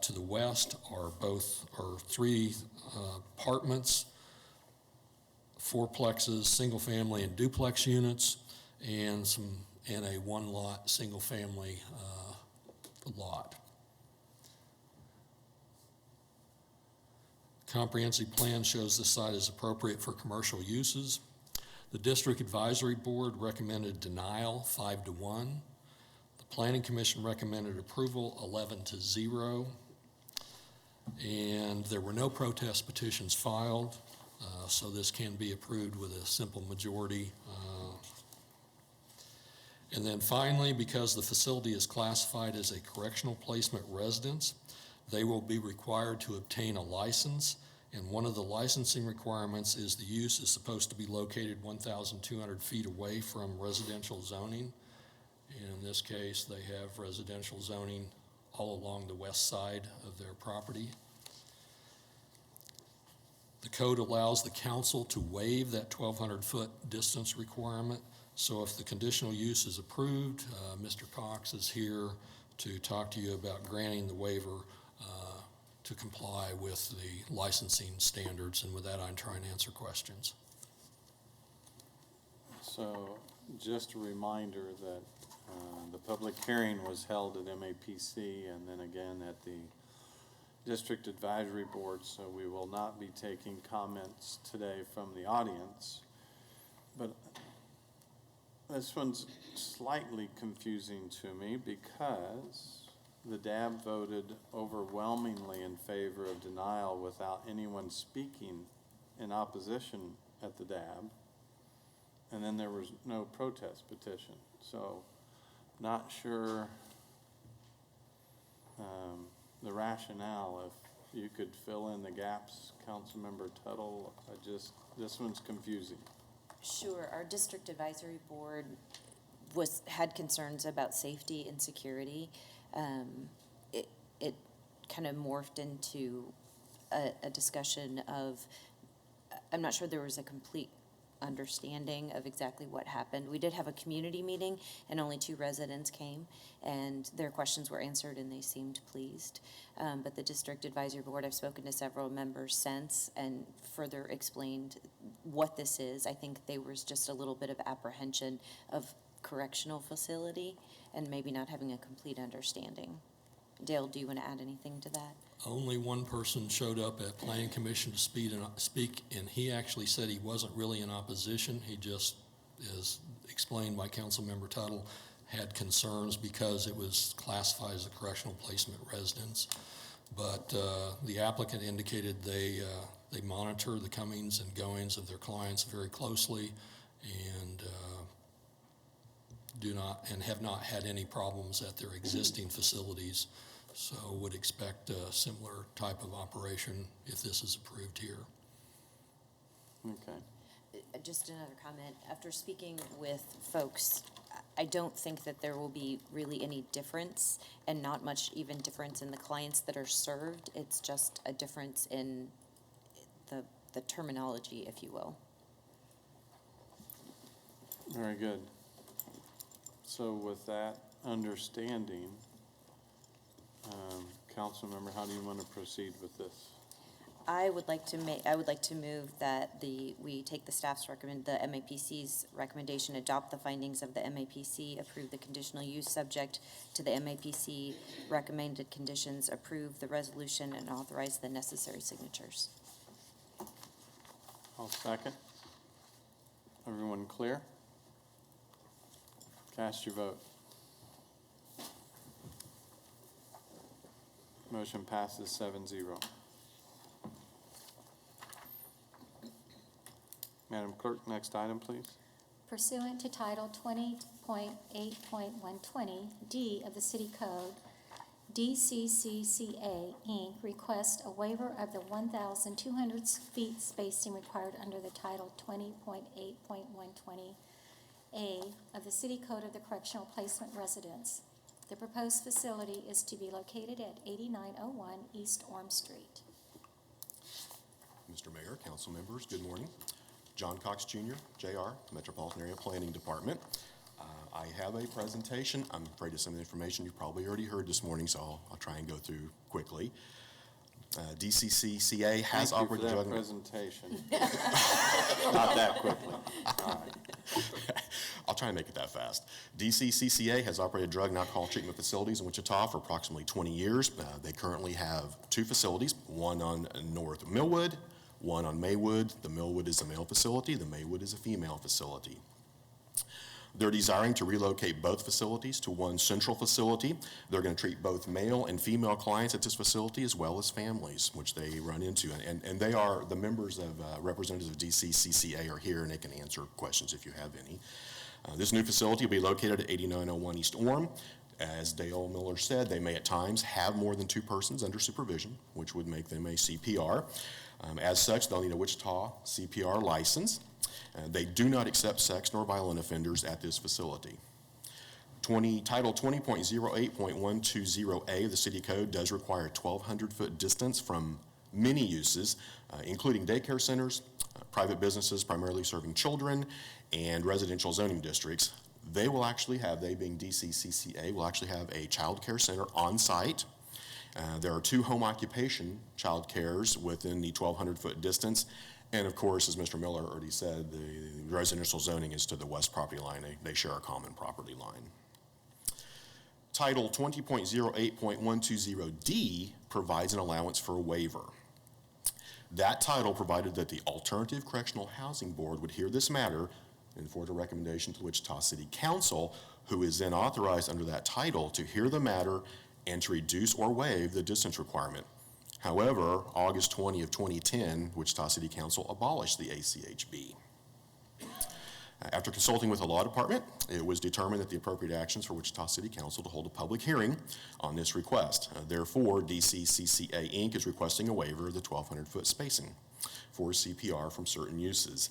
To the west are 3 apartments, 4plexes, single family and duplex units, and a 1-lot single family lot. Comprehensive plan shows this site is appropriate for commercial uses. The District Advisory Board recommended denial 5-1. The Planning Commission recommended approval 11-0. And there were no protest petitions filed, so this can be approved with a simple majority. And then finally, because the facility is classified as a correctional placement residence, they will be required to obtain a license, and one of the licensing requirements is the use is supposed to be located 1,200 feet away from residential zoning. In this case, they have residential zoning all along the west side of their property. The code allows the council to waive that 1,200-foot distance requirement. So if the conditional use is approved, Mr. Cox is here to talk to you about granting the waiver to comply with the licensing standards. And with that, I'm trying to answer questions. So just a reminder that The public hearing was held at MAPC and then again at the District Advisory Board, so we will not be taking comments today from the audience. But this one's slightly confusing to me because the DAB voted overwhelmingly in favor of denial without anyone speaking in opposition at the DAB. And then there was no protest petition. So not sure the rationale. If you could fill in the gaps, Councilmember Tuttle, this one's confusing. Sure. Our district advisory board had concerns about safety and security. It kind of morphed into a discussion of, I'm not sure there was a complete understanding of exactly what happened. We did have a community meeting and only 2 residents came and their questions were answered and they seemed pleased. But the district advisory board, I've spoken to several members since and further explained what this is. I think there was just a little bit of apprehension of correctional facility and maybe not having a complete understanding. Dale, do you want to add anything to that? Only one person showed up at Planning Commission to speak, and he actually said he wasn't really in opposition. He just, as explained by Councilmember Tuttle, had concerns because it was classified as a correctional placement residence. But the applicant indicated they monitor the comings and goings of their clients very closely and have not had any problems at their existing facilities. So would expect a similar type of operation if this is approved here. Okay. Just another comment. After speaking with folks, I don't think that there will be really any difference and not much even difference in the clients that are served. It's just a difference in the terminology, if you will. Very good. So with that understanding, Councilmember, how do you want to proceed with this? I would like to move that we take the MAPC's recommendation, adopt the findings of the MAPC, approve the conditional use subject to the MAPC recommended conditions, approve the resolution, and authorize the necessary signatures. I'll second. Everyone clear? Cast your vote. Motion passes 7-0. Madam Clerk, next item, please. Pursuant to Title 20.8.120D of the City Code, DCCCA, Inc. requests a waiver of the 1,200 feet spacing required under the Title 20.8.120A of the City Code of the Correctional Placement Residence. The proposed facility is to be located at 8901 East Orm Street. Mr. Mayor, council members, good morning. John Cox Jr., JR, Metropolitan Area Planning Department. I have a presentation. I'm afraid of some of the information you've probably already heard this morning, so I'll try and go through quickly. DCCCA has operated Thank you for that presentation. Not that quickly. All right. I'll try and make it that fast. DCCCA has operated drug and alcohol treatment facilities in Wichita for approximately 20 years. They currently have 2 facilities, one on North Millwood, one on Maywood. The Millwood is a male facility, the Maywood is a female facility. They're desiring to relocate both facilities to one central facility. They're going to treat both male and female clients at this facility as well as families, which they run into. And they are, the members of representatives of DCCCA are here and they can answer questions if you have any. This new facility will be located at 8901 East Orm. As Dale Miller said, they may at times have more than 2 persons under supervision, which would make them a CPR. As such, they'll need a Wichita CPR license. They do not accept sex nor violent offenders at this facility. Title 20.08.120A of the City Code does require a 1,200-foot distance from many uses, including daycare centers, private businesses primarily serving children, and residential zoning districts. They will actually have, they being DCCCA, will actually have a child care center on site. There are 2 home occupation child cares within the 1,200-foot distance. And of course, as Mr. Miller already said, the residential zoning is to the west property line. They share a common property line. Title 20.08.120D provides an allowance for a waiver. That title provided that the Alternative Correctional Housing Board would hear this matter and forward a recommendation to the Wichita City Council, who is then authorized under that title to hear the matter and to reduce or waive the distance requirement. However, August 20 of 2010, Wichita City Council abolished the ACHB. After consulting with the law department, it was determined that the appropriate actions for Wichita City Council to hold a public hearing on this request. Therefore, DCCCA Inc. is requesting a waiver of the 1,200-foot spacing for CPR from certain uses.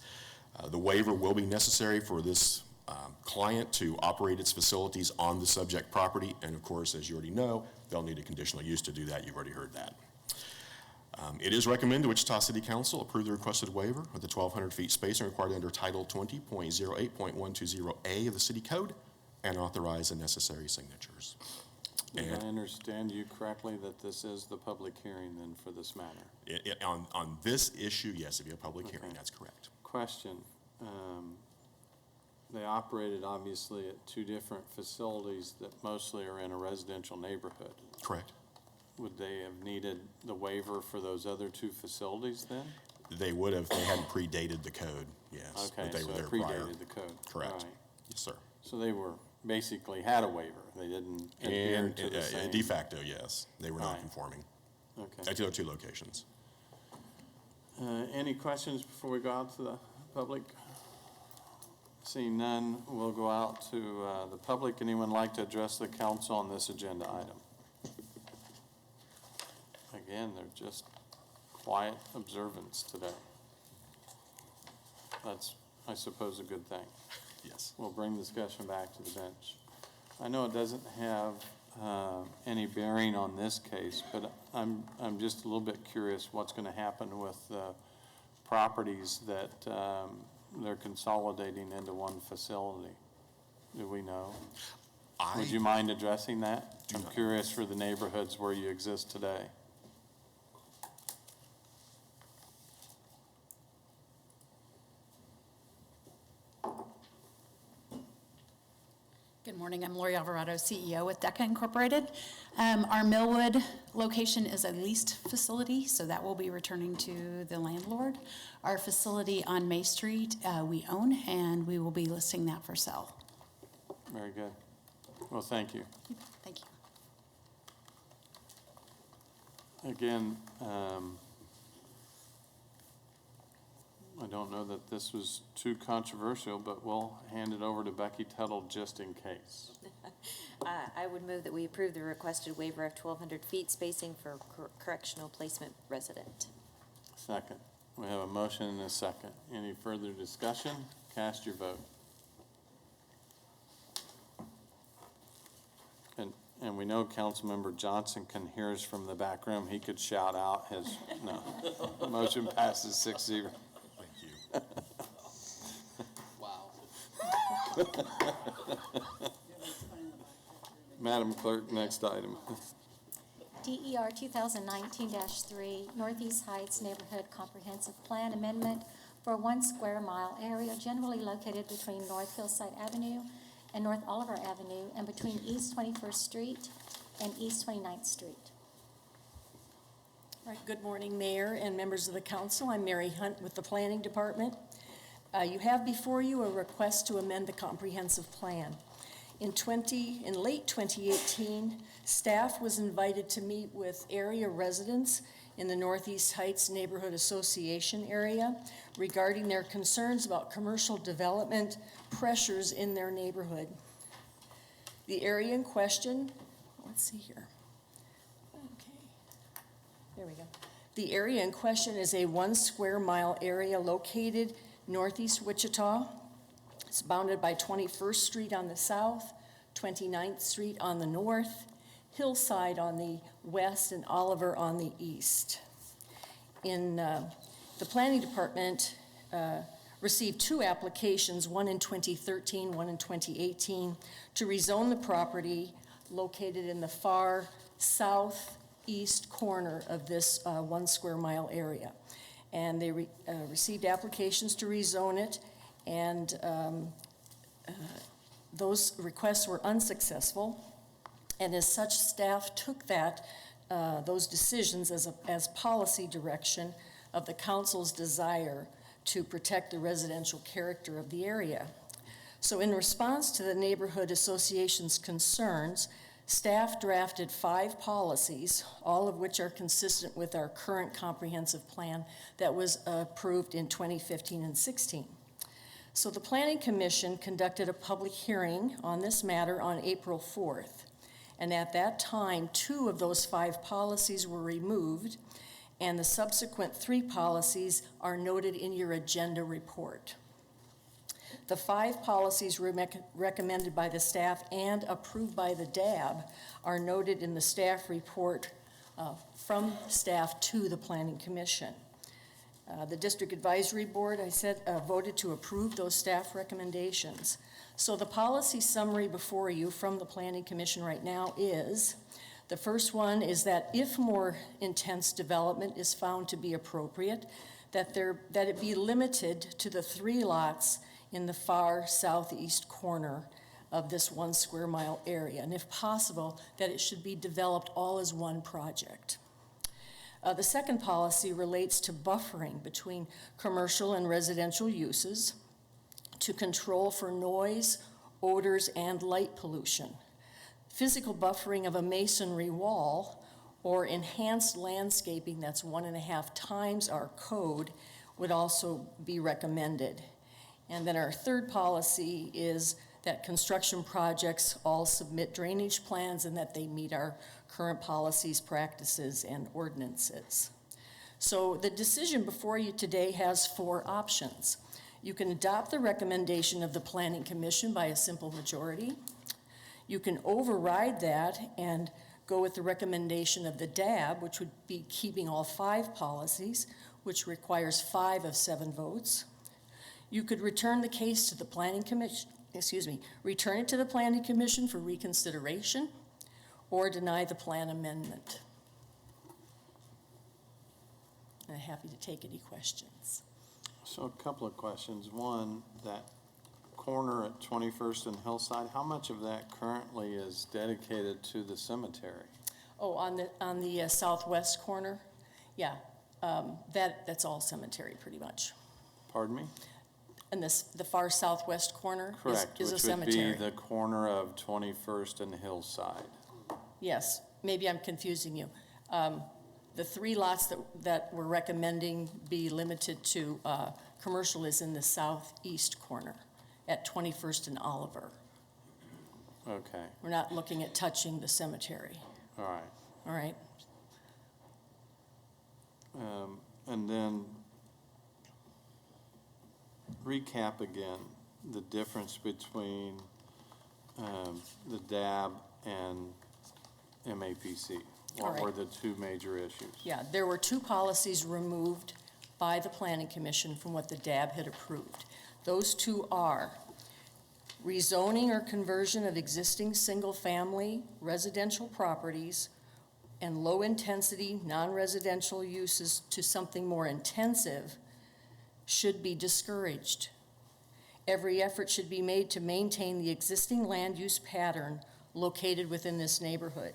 The waiver will be necessary for this client to operate its facilities on the subject property, and of course, as you already know, they'll need a conditional use to do that. You've already heard that. It is recommended Wichita City Council approve the requested waiver of the 1,200 feet spacing required under Title 20.08.120A of the City Code and authorize the necessary signatures. Did I understand you correctly that this is the public hearing then for this matter? On this issue, yes, it'd be a public hearing, that's correct. Question. They operated obviously at two different facilities that mostly are in a residential neighborhood. Correct. Would they have needed the waiver for those other two facilities then? They would have, they hadn't predated the code, yes. Okay, but they so were it there prior. predated the code. Correct. All right. Yes, sir. So they were, basically had a waiver. They didn't adhere to the same. De facto, yes. They were Right. non-conforming. Okay. At the other two locations. Any questions before we go out to the public? Seeing none, we'll go out to the public. Anyone like to address the council on this agenda item? Again, they're just quiet observance today. That's, I suppose, a good thing. Yes. We'll bring discussion back to the bench. I know it doesn't have any bearing on this case, but I'm just a little bit curious what's going to happen with the properties that they're consolidating into one facility. Do we know? Would you mind addressing that? I'm curious for the neighborhoods where you exist today. Good morning, I'm Lori Alvarado, CEO with DECA Incorporated. Our Millwood location is a leased facility, so that will be returning to the landlord. Our facility on May Street, we own, and we will be listing that for sale. Very good. Well, thank you. Thank you. Again, I don't know that this was too controversial, but we'll hand it over to Becky Tuttle just in case. I would move that we approve the requested waiver of 1,200 feet spacing for correctional placement resident. Second. We have a motion and a second. Any further discussion? Cast your vote. And we know Councilmember Johnson can hear us from the back room. He could shout out his, no. Motion passes 6-0. Wow. Madam Clerk, next item. DER 2019-3 Northeast Heights Neighborhood Comprehensive Plan Amendment for a 1 square mile area generally located between North Hillside Avenue and North Oliver Avenue and between East 21st Street and East 29th Street. All right, good morning, Mayor and members of the council. I'm Mary Hunt with the Planning Department. You have before you a request to amend the comprehensive plan. In late 2018, staff was invited to meet with area residents in the Northeast Heights Neighborhood Association area regarding their concerns about commercial development pressures in their neighborhood. The area in question, let's see here. Okay, there we go. The area in question is a 1 square mile area located northeast Wichita. It's bounded by 21st Street on the south, 29th Street on the north, Hillside on the west, and Oliver on the east. The Planning Department received 2 applications, one in 2013, one in 2018, to rezone the property located in the far southeast corner of this 1 square mile area. And they received applications to rezone it, and those requests were unsuccessful. And as such, staff took those decisions as policy direction of the council's desire to protect the residential character of the area. So in response to the neighborhood association's concerns, staff drafted 5 policies, all of which are consistent with our current comprehensive plan that was approved in 2015 and 16. So the Planning Commission conducted a public hearing on this matter on April 4th. And at that time, 2 of those 5 policies were removed, and the subsequent 3 policies are noted in your agenda report. The 5 policies recommended by the staff and approved by the DAB are noted in the staff report from staff to the Planning Commission. The District Advisory Board, I said, voted to approve those staff recommendations. So the policy summary before you from the Planning Commission right now is, the first one is that if more intense development is found to be appropriate, that it be limited to the 3 lots in the far southeast corner of this 1 square mile area, and if possible, that it should be developed all as one project. The second policy relates to buffering between commercial and residential uses to control for noise, odors, and light pollution. Physical buffering of a masonry wall or enhanced landscaping that's 1.5 times our code would also be recommended. And then our third policy is that construction projects all submit drainage plans and that they meet our current policies, practices, and ordinances. So the decision before you today has 4 options. You can adopt the recommendation of the Planning Commission by a simple majority. You can override that and go with the recommendation of the DAB, which would be keeping all 5 policies, which requires 5 of 7 votes. You could return the case to the Planning Commission, return it to the Planning Commission for reconsideration, or deny the plan amendment. I'm happy to take any questions. So a couple of questions. One, that corner at 21st and Hillside, how much of that currently is dedicated to the cemetery? Oh, on the southwest corner? Yeah, that's all cemetery pretty much. Pardon me? And the far southwest corner Correct, is a which cemetery. would be the corner of 21st and Hillside. Yes, maybe I'm confusing you. The 3 lots that we're recommending be limited to commercial is in the southeast corner at 21st and Oliver. Okay, We're not looking at touching the cemetery. all right. All right? And then recap again the difference between the DAB and MAPC. All What right. were the 2 major issues? Yeah, there were 2 policies removed by the Planning Commission from what the DAB had approved. Those 2 are rezoning or conversion of existing single-family residential properties and low-intensity, non-residential uses to something more intensive should be discouraged. Every effort should be made to maintain the existing land use pattern located within this neighborhood.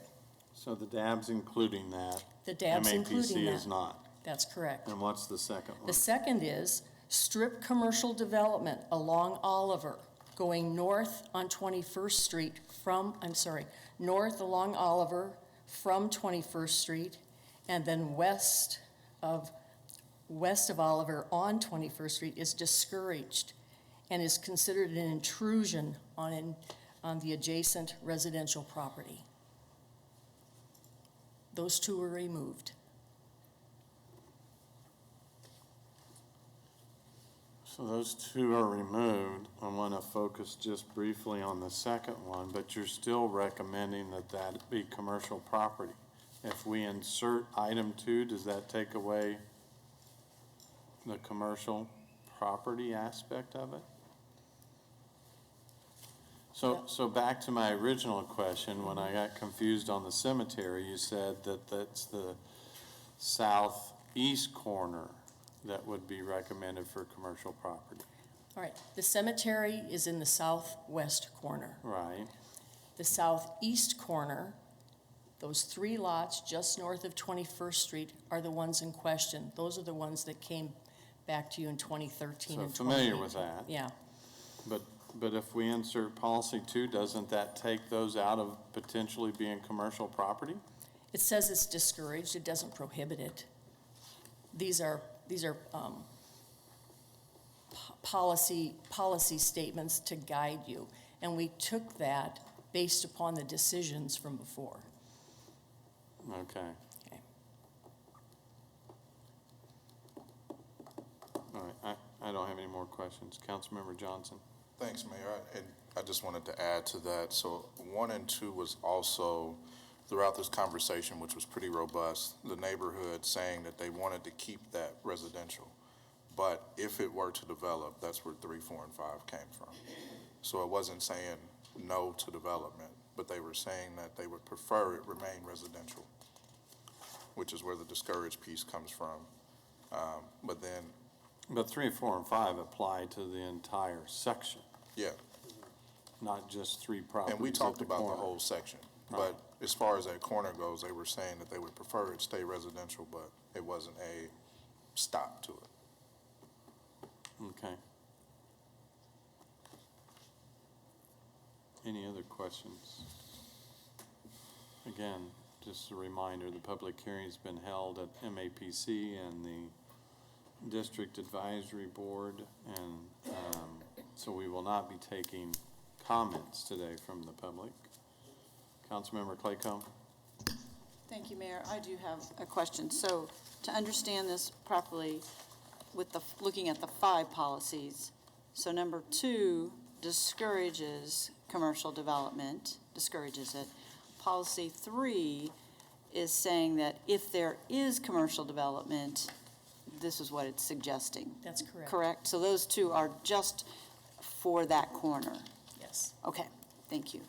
So the DAB's including that. The DAB's including MAPC that. is not. That's correct. And what's the second one? The second is strip commercial development along Oliver, going north on 21st Street north along Oliver from 21st Street, and then west of Oliver on 21st Street is discouraged and is considered an intrusion on the adjacent residential property. Those 2 were removed. So those 2 are removed. I want to focus just briefly on the second one, but you're still recommending that that be commercial property. If we insert item 2, does that take away the commercial property aspect of it? So back to my original question, when I got confused on the cemetery, you said that that's the southeast corner that would be recommended for commercial property. All right, the cemetery is in the southwest corner. Right. The southeast corner, those 3 lots just north of 21st Street are the ones in question. Those are the ones that came back to you in 2013 So and 2018. familiar with that. Yeah. But if we insert policy 2, doesn't that take those out of potentially being commercial property? It says it's discouraged, it doesn't prohibit it. These are policy statements to guide you, and we took that based upon the decisions from before. Okay. All right, I don't have any more questions. Councilmember Johnson? Thanks, Mayor. And I just wanted to add to that. So 1 and 2 was also, throughout this conversation, which was pretty robust, the neighborhood saying that they wanted to keep that residential. But if it were to develop, that's where 3, 4, and 5 came from. So it wasn't saying no to development, but they were saying that they would prefer it remain residential, which is where the discouraged piece comes from. But 3, 4, and 5 apply to the entire section, Yeah, not just 3 properties. and we at talked the about the corner. whole section. Right. But as far as that corner goes, they were saying that they would prefer it stay residential, but it wasn't a stop to it. Okay. Any other questions? Again, just a reminder, the public hearing's been held at MAPC and the District Advisory Board, and so we will not be taking comments today from the public. Councilmember Claycomb? Thank you, Mayor. I do have a question. So to understand this properly, with looking at the 5 policies, so number 2 discourages commercial development, discourages it. Policy 3 is saying that if there is commercial development, this is what it's suggesting. That's correct. Correct? So those 2 are just for that corner. Yes. Okay, thank you.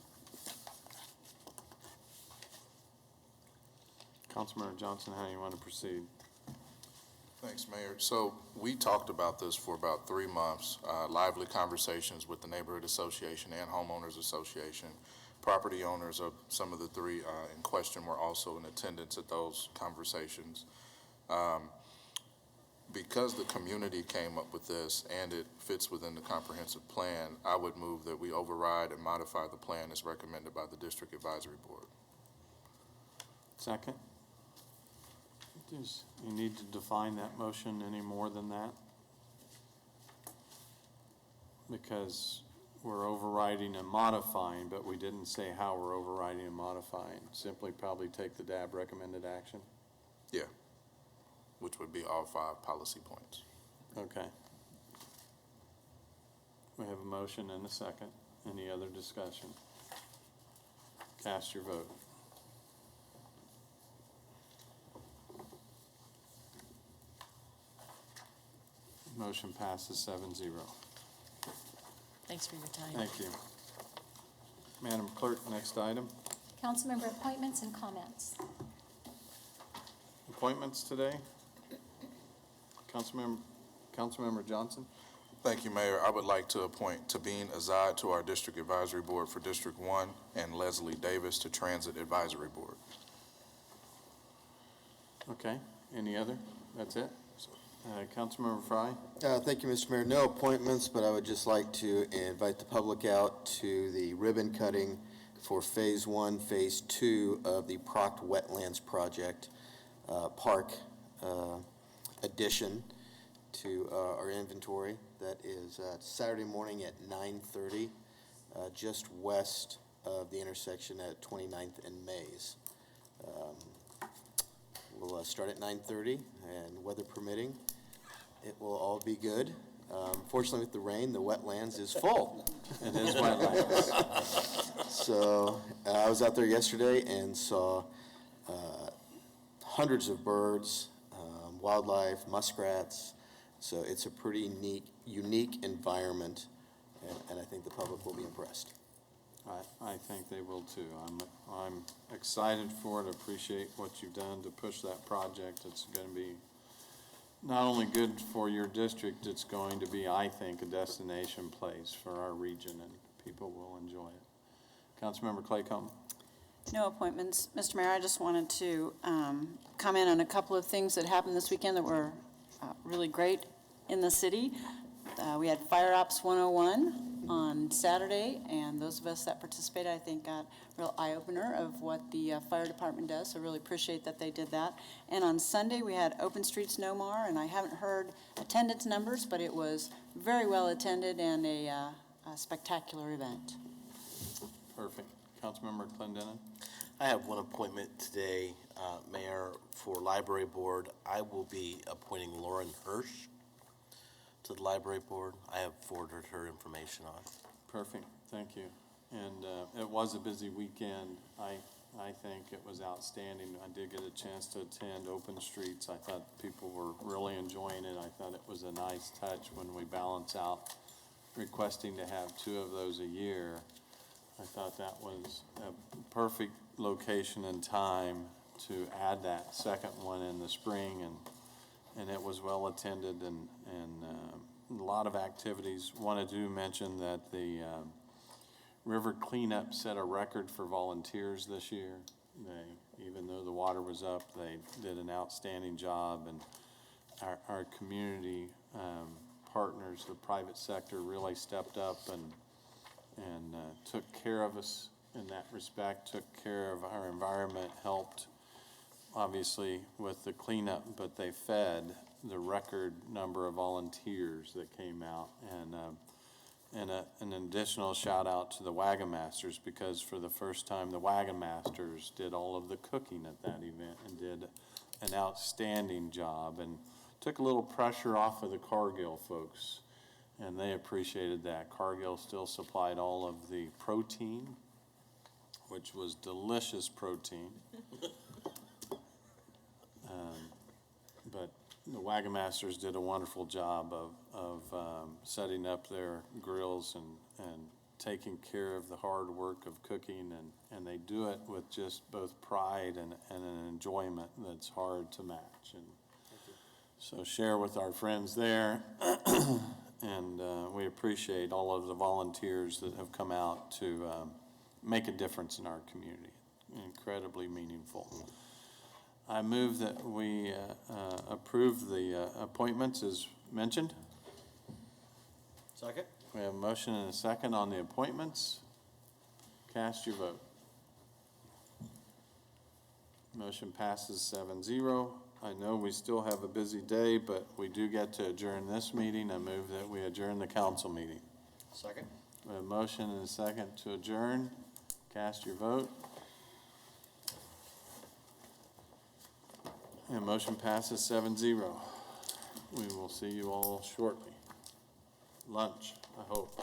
Councilmember Johnson, how do you want to proceed? Thanks, Mayor. So we talked about this for about 3 months, lively conversations with the Neighborhood Association and Homeowners Association. Property owners of some of the 3 in question were also in attendance at those conversations. Because the community came up with this and it fits within the comprehensive plan, I would move that we override and modify the plan as recommended by the District Advisory Board. Second? You need to define that motion any more than that? Because we're overriding and modifying, but we didn't say how we're overriding and modifying. Simply probably take the DAB recommended action? Yeah, which would be all 5 policy points. Okay. We have a motion and a second. Any other discussion? Cast your vote. Motion passes 7-0. Thanks for your time. Thank you. Madam Clerk, next item. Councilmember appointments and comments. Appointments today. Councilmember Johnson. Thank you, Mayor. I would like to appoint Tabeen Azad to our District Advisory Board for District 1 and Leslie Davis to Transit Advisory Board. Okay, any other? That's it? Councilmember Fry? Thank you, Mr. Mayor. No appointments, but I would just like to invite the public out to the ribbon cutting for Phase 1, Phase 2 of the Proct Wetlands Project Park addition to our inventory. That is Saturday morning at 9:30, just west of the intersection at 29th and Mays. We'll start at 9:30, and weather permitting, it will all be good. Fortunately, with the rain, the wetlands is full. It is wetlands. So I was out there yesterday and saw hundreds of birds, wildlife, muskrats. So it's a pretty neat, unique environment, and I think the public will be impressed. I think they will too. I'm excited for it, appreciate what you've done to push that project. It's going to be not only good for your district, it's going to be, I think, a destination place for our region, and people will enjoy it. Councilmember Claycomb. No appointments. Mr. Mayor, I just wanted to comment on a couple of things that happened this weekend that were really great in the city. We had Fire Ops 101 on Saturday, and those of us that participated, I think, got a real eye-opener of what the fire department does, so really appreciate that they did that. And on Sunday, we had Open Streets No More, and I haven't heard attendance numbers, but it was very well attended and a spectacular event. Perfect. Councilmember Clendenin. I have one appointment today, Mayor, for Library Board. I will be appointing Lauren Hirsch to the Library Board. I have forwarded her information on. Perfect, thank you. And it was a busy weekend. I think it was outstanding. I did get a chance to attend Open Streets. I thought people were really enjoying it. I thought it was a nice touch when we balance out requesting to have 2 of those a year. I thought that was a perfect location and time to add that second one in the spring, and it was well attended and a lot of activities. Wanted to mention that the river cleanup set a record for volunteers this year. Even though the water was up, they did an outstanding job, and our community partners, the private sector, really stepped up and took care of us in that respect, took care of our environment, helped obviously with the cleanup, but they fed the record number of volunteers that came out. And an additional shout out to the Wagon Masters, because for the first time the Wagon Masters did all of the cooking at that event and did an outstanding job and took a little pressure off of the Cargill folks, and they appreciated that. Cargill still supplied all of the protein, which was delicious protein. But the Wagon Masters did a wonderful job of setting up their grills and taking care of the hard work of cooking, and they do it with just both pride and an enjoyment that's hard to match. And so share with our friends there, and we appreciate all of the volunteers that have come out to make a difference in our community. Incredibly meaningful. I move that we approve the appointments as mentioned. Second. We have a motion and a second on the appointments. Cast your vote. Motion passes 7-0. I know we still have a busy day, but we do get to adjourn this meeting. I move that we adjourn the council meeting. Second. We have a motion and a second to adjourn. Cast your vote. And motion passes 7-0. We will see you all shortly. Lunch, I hope.